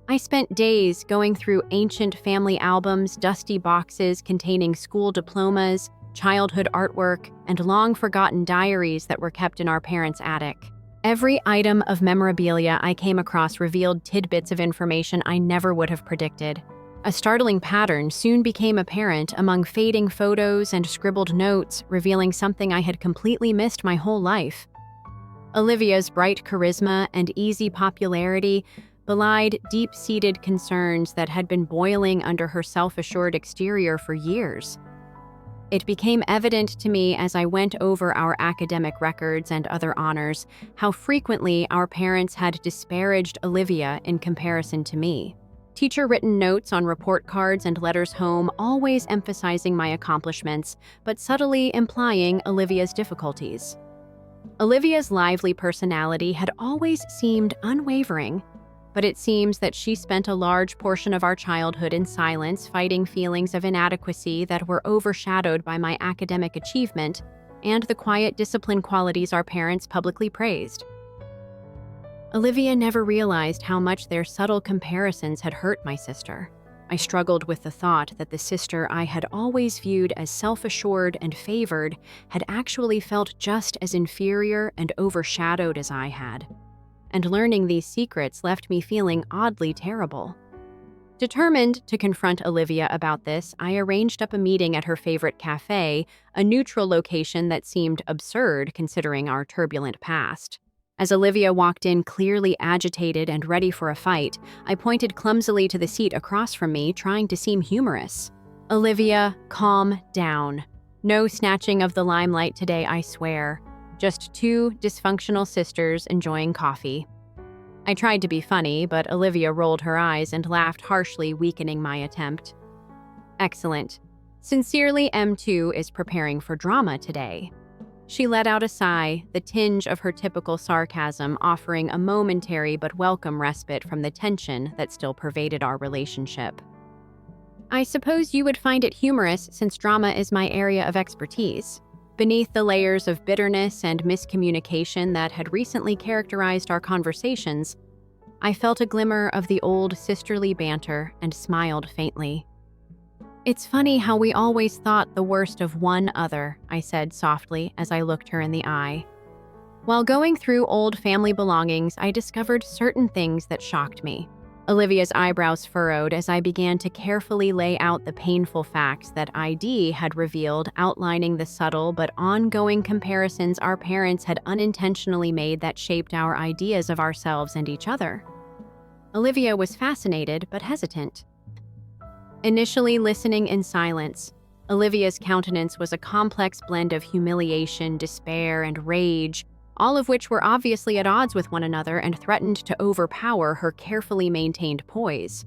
I spent days going through ancient family albums, dusty boxes containing school diplomas, childhood artwork, and long-forgotten diaries that were kept in our parents' attic. Every item of memorabilia I came across revealed tidbits of information I never would have predicted. A startling pattern soon became apparent among fading photos and scribbled notes, revealing something I had completely missed my whole life. Olivia's bright charisma and easy popularity belied deep-seated concerns that had been boiling under her self-assured exterior for years. It became evident to me as I went over our academic records and other honors how frequently our parents had disparaged Olivia in comparison to me. Teacher-written notes on report cards and letters home, always emphasizing my accomplishments, but subtly implying Olivia's difficulties. Olivia's lively personality had always seemed unwavering, but it seems that she spent a large portion of our childhood in silence, fighting feelings of inadequacy that were overshadowed by my academic achievement and the quiet discipline qualities our parents publicly praised. Olivia never realized how much their subtle comparisons had hurt my sister. I struggled with the thought that the sister I had always viewed as self-assured and favored had actually felt just as inferior and overshadowed as I had. And learning these secrets left me feeling oddly terrible. Determined to confront Olivia about this, I arranged up a meeting at her favorite cafe, a neutral location that seemed absurd considering our turbulent past. As Olivia walked in clearly agitated and ready for a fight, I pointed clumsily to the seat across from me, trying to seem humorous. "Olivia, calm down. No snatching of the limelight today, I swear. Just two dysfunctional sisters enjoying coffee." I tried to be funny, but Olivia rolled her eyes and laughed harshly, weakening my attempt. "Excellent. Sincerely, M2 is preparing for drama today." She let out a sigh, the tinge of her typical sarcasm offering a momentary but welcome respite from the tension that still pervaded our relationship. "I suppose you would find it humorous since drama is my area of expertise." Beneath the layers of bitterness and miscommunication that had recently characterized our conversations, I felt a glimmer of the old sisterly banter and smiled faintly. "It's funny how we always thought the worst of one other," I said softly as I looked her in the eye. While going through old family belongings, I discovered certain things that shocked me. Olivia's eyebrows furrowed as I began to carefully lay out the painful facts that ID had revealed, outlining the subtle but ongoing comparisons our parents had unintentionally made that shaped our ideas of ourselves and each other. Olivia was fascinated but hesitant. Initially listening in silence, Olivia's countenance was a complex blend of humiliation, despair, and rage, all of which were obviously at odds with one another and threatened to overpower her carefully maintained poise.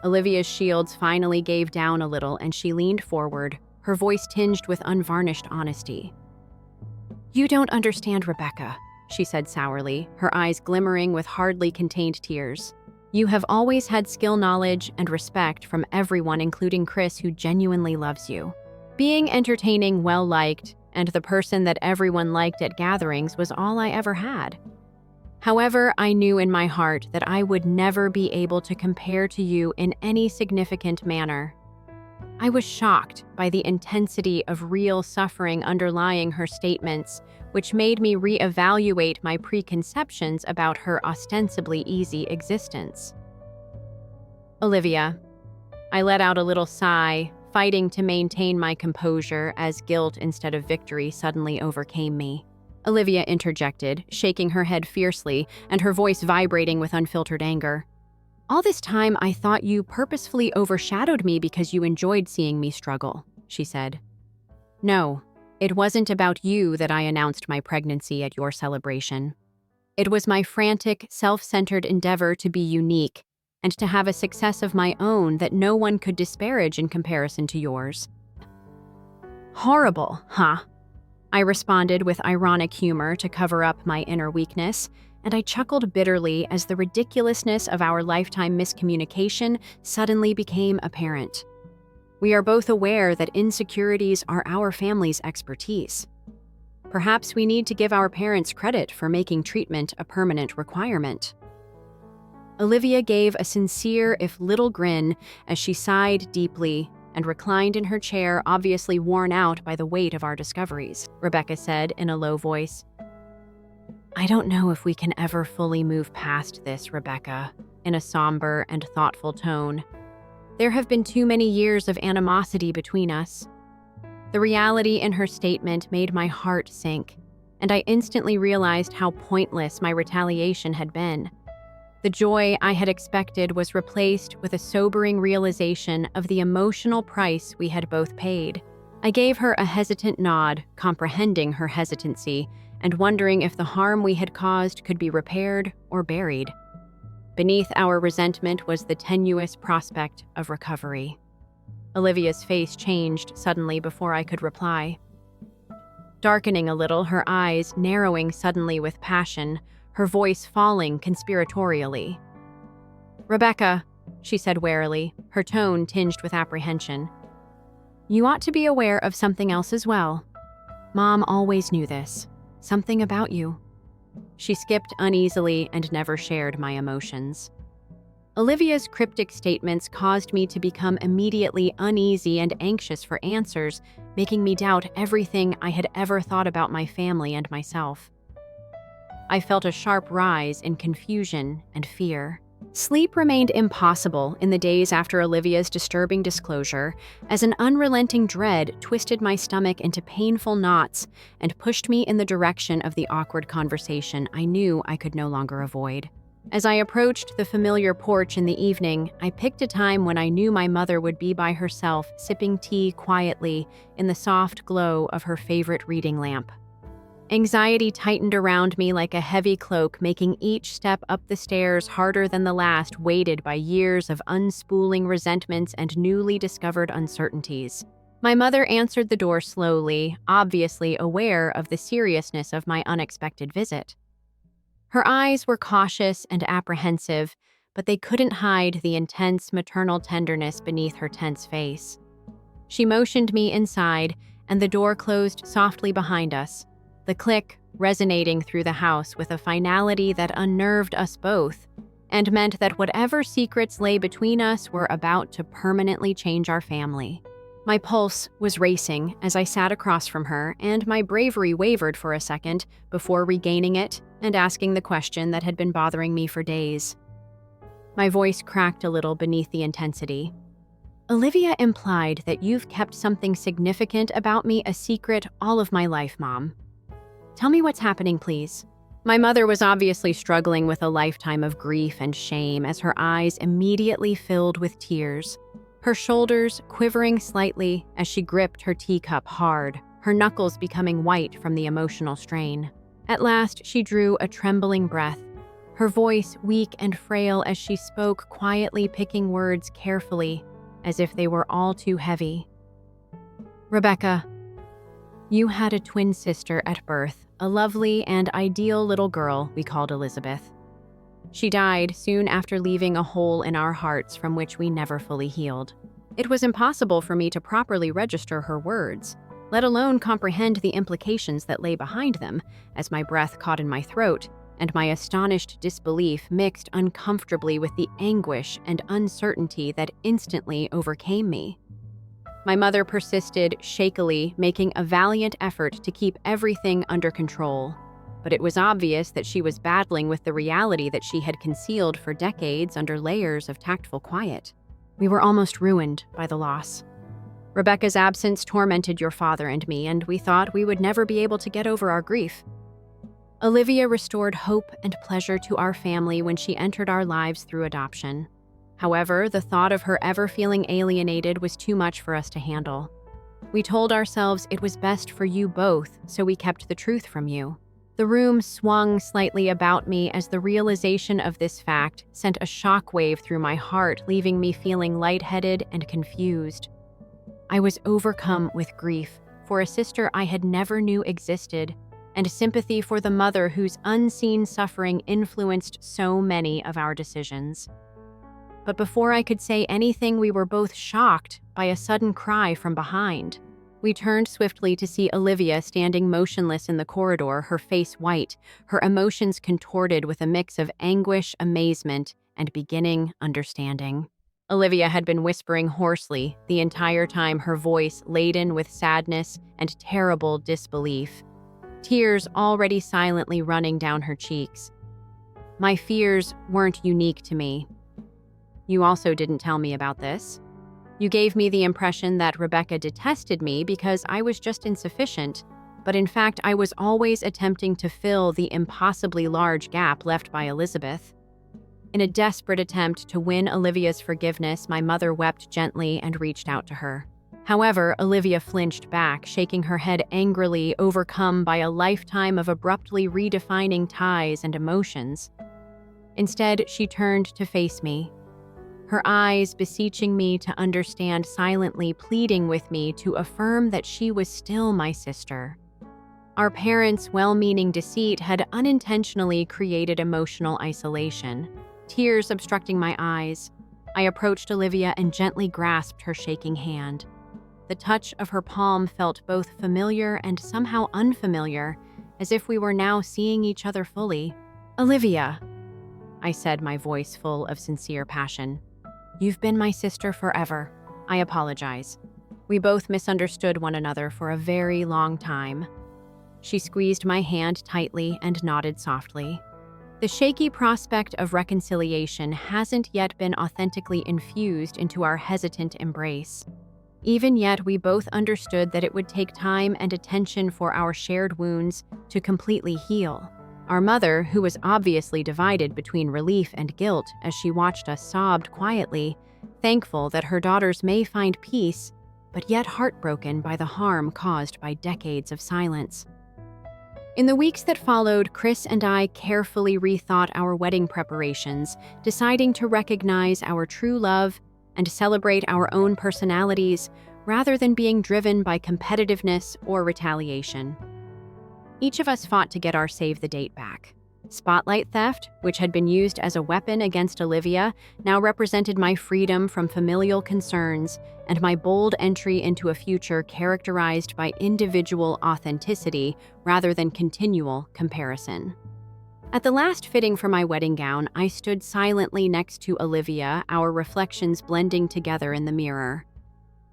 Olivia's shields finally gave down a little and she leaned forward, her voice tinged with unvarnished honesty. "You don't understand, Rebecca," she said sourly, her eyes glimmering with hardly contained tears. "You have always had skill, knowledge, and respect from everyone, including Chris, who genuinely loves you. Being entertaining, well-liked, and the person that everyone liked at gatherings was all I ever had. However, I knew in my heart that I would never be able to compare to you in any significant manner." I was shocked by the intensity of real suffering underlying her statements, which made me reevaluate my preconceptions about her ostensibly easy existence. "Olivia," I let out a little sigh, fighting to maintain my composure as guilt instead of victory suddenly overcame me. Olivia interjected, shaking her head fiercely and her voice vibrating with unfiltered anger. "All this time I thought you purposefully overshadowed me because you enjoyed seeing me struggle," she said. "No, it wasn't about you that I announced my pregnancy at your celebration. It was my frantic, self-centered endeavor to be unique and to have a success of my own that no one could disparage in comparison to yours." "Horrible, huh?" I responded with ironic humor to cover up my inner weakness, and I chuckled bitterly as the ridiculousness of our lifetime miscommunication suddenly became apparent. We are both aware that insecurities are our family's expertise. Perhaps we need to give our parents credit for making treatment a permanent requirement. Olivia gave a sincere, if little, grin as she sighed deeply and reclined in her chair, obviously worn out by the weight of our discoveries. Rebecca said in a low voice, "I don't know if we can ever fully move past this, Rebecca," in a somber and thoughtful tone. "There have been too many years of animosity between us." The reality in her statement made my heart sink, and I instantly realized how pointless my retaliation had been. The joy I had expected was replaced with a sobering realization of the emotional price we had both paid. I gave her a hesitant nod, comprehending her hesitancy, and wondering if the harm we had caused could be repaired or buried. Beneath our resentment was the tenuous prospect of recovery. Olivia's face changed suddenly before I could reply. Darkening a little, her eyes narrowing suddenly with passion, her voice falling conspiratorially. "Rebecca," she said warily, her tone tinged with apprehension, "you ought to be aware of something else as well. Mom always knew this. Something about you." She skipped uneasily and never shared my emotions. Olivia's cryptic statements caused me to become immediately uneasy and anxious for answers, making me doubt everything I had ever thought about my family and myself. I felt a sharp rise in confusion and fear. Sleep remained impossible in the days after Olivia's disturbing disclosure, as an unrelenting dread twisted my stomach into painful knots and pushed me in the direction of the awkward conversation I knew I could no longer avoid. As I approached the familiar porch in the evening, I picked a time when I knew my mother would be by herself, sipping tea quietly in the soft glow of her favorite reading lamp. Anxiety tightened around me like a heavy cloak, making each step up the stairs harder than the last, weighted by years of unspooling resentments and newly discovered uncertainties. My mother answered the door slowly, obviously aware of the seriousness of my unexpected visit. Her eyes were cautious and apprehensive, but they couldn't hide the intense maternal tenderness beneath her tense face. She motioned me inside, and the door closed softly behind us, the click resonating through the house with a finality that unnerved us both and meant that whatever secrets lay between us were about to permanently change our family. My pulse was racing as I sat across from her, and my bravery wavered for a second before regaining it and asking the question that had been bothering me for days. My voice cracked a little beneath the intensity. "Olivia implied that you've kept something significant about me a secret all of my life, Mom. Tell me what's happening, please." My mother was obviously struggling with a lifetime of grief and shame as her eyes immediately filled with tears, her shoulders quivering slightly as she gripped her teacup hard, her knuckles becoming white from the emotional strain. At last, she drew a trembling breath, her voice weak and frail as she spoke, quietly picking words carefully, as if they were all too heavy. "Rebecca, you had a twin sister at birth, a lovely and ideal little girl we called Elizabeth. She died soon after leaving a hole in our hearts from which we never fully healed. It was impossible for me to properly register her words, let alone comprehend the implications that lay behind them, as my breath caught in my throat, and my astonished disbelief mixed uncomfortably with the anguish and uncertainty that instantly overcame me. My mother persisted shakily, making a valiant effort to keep everything under control. But it was obvious that she was battling with the reality that she had concealed for decades under layers of tactful quiet. We were almost ruined by the loss. Rebecca's absence tormented your father and me, and we thought we would never be able to get over our grief. Olivia restored hope and pleasure to our family when she entered our lives through adoption. However, the thought of her ever feeling alienated was too much for us to handle. We told ourselves it was best for you both, so we kept the truth from you." The room swung slightly about me as the realization of this fact sent a shockwave through my heart, leaving me feeling lightheaded and confused. I was overcome with grief for a sister I had never knew existed, and sympathy for the mother whose unseen suffering influenced so many of our decisions. But before I could say anything, we were both shocked by a sudden cry from behind. We turned swiftly to see Olivia standing motionless in the corridor, her face white, her emotions contorted with a mix of anguish, amazement, and beginning understanding. Olivia had been whispering hoarsely the entire time, her voice laden with sadness and terrible disbelief, tears already silently running down her cheeks. My fears weren't unique to me. You also didn't tell me about this. You gave me the impression that Rebecca detested me because I was just insufficient, but in fact I was always attempting to fill the impossibly large gap left by Elizabeth. In a desperate attempt to win Olivia's forgiveness, my mother wept gently and reached out to her. However, Olivia flinched back, shaking her head angrily, overcome by a lifetime of abruptly redefining ties and emotions. Instead, she turned to face me, her eyes beseeching me to understand, silently pleading with me to affirm that she was still my sister. Our parents' well-meaning deceit had unintentionally created emotional isolation, tears obstructing my eyes. I approached Olivia and gently grasped her shaking hand. The touch of her palm felt both familiar and somehow unfamiliar, as if we were now seeing each other fully. "Olivia," I said, my voice full of sincere passion. "You've been my sister forever. I apologize. We both misunderstood one another for a very long time." She squeezed my hand tightly and nodded softly. The shaky prospect of reconciliation hasn't yet been authentically infused into our hesitant embrace. Even yet, we both understood that it would take time and attention for our shared wounds to completely heal. Our mother, who was obviously divided between relief and guilt as she watched us, sobbed quietly, thankful that her daughters may find peace, but yet heartbroken by the harm caused by decades of silence. In the weeks that followed, Chris and I carefully rethought our wedding preparations, deciding to recognize our true love and celebrate our own personalities rather than being driven by competitiveness or retaliation. Each of us fought to get our save the date back. Spotlight theft, which had been used as a weapon against Olivia, now represented my freedom from familial concerns and my bold entry into a future characterized by individual authenticity rather than continual comparison. At the last fitting for my wedding gown, I stood silently next to Olivia, our reflections blending together in the mirror.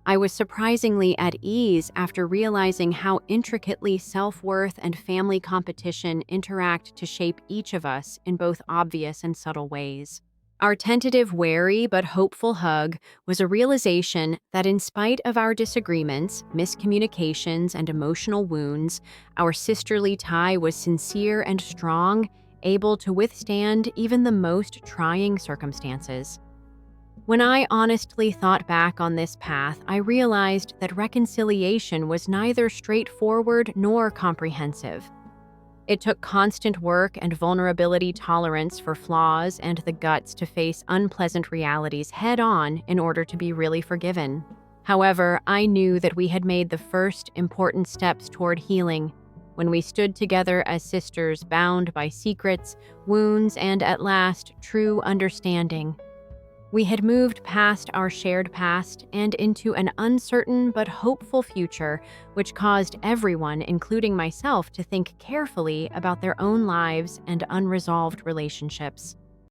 I was surprisingly at ease after realizing how intricately self-worth and family competition interact to shape each of us in both obvious and subtle ways. Our tentative, wary but hopeful hug was a realization that in spite of our disagreements, miscommunications, and emotional wounds, our sisterly tie was sincere and strong, able to withstand even the most trying circumstances. When I honestly thought back on this path, I realized that reconciliation was neither straightforward nor comprehensive. It took constant work and vulnerability, tolerance for flaws, and the guts to face unpleasant realities head-on in order to be really forgiven. However, I knew that we had made the first important steps toward healing when we stood together as sisters, bound by secrets, wounds, and at last, true understanding. We had moved past our shared past and into an uncertain but hopeful future, which caused everyone, including myself, to think carefully about their own lives and unresolved relationships.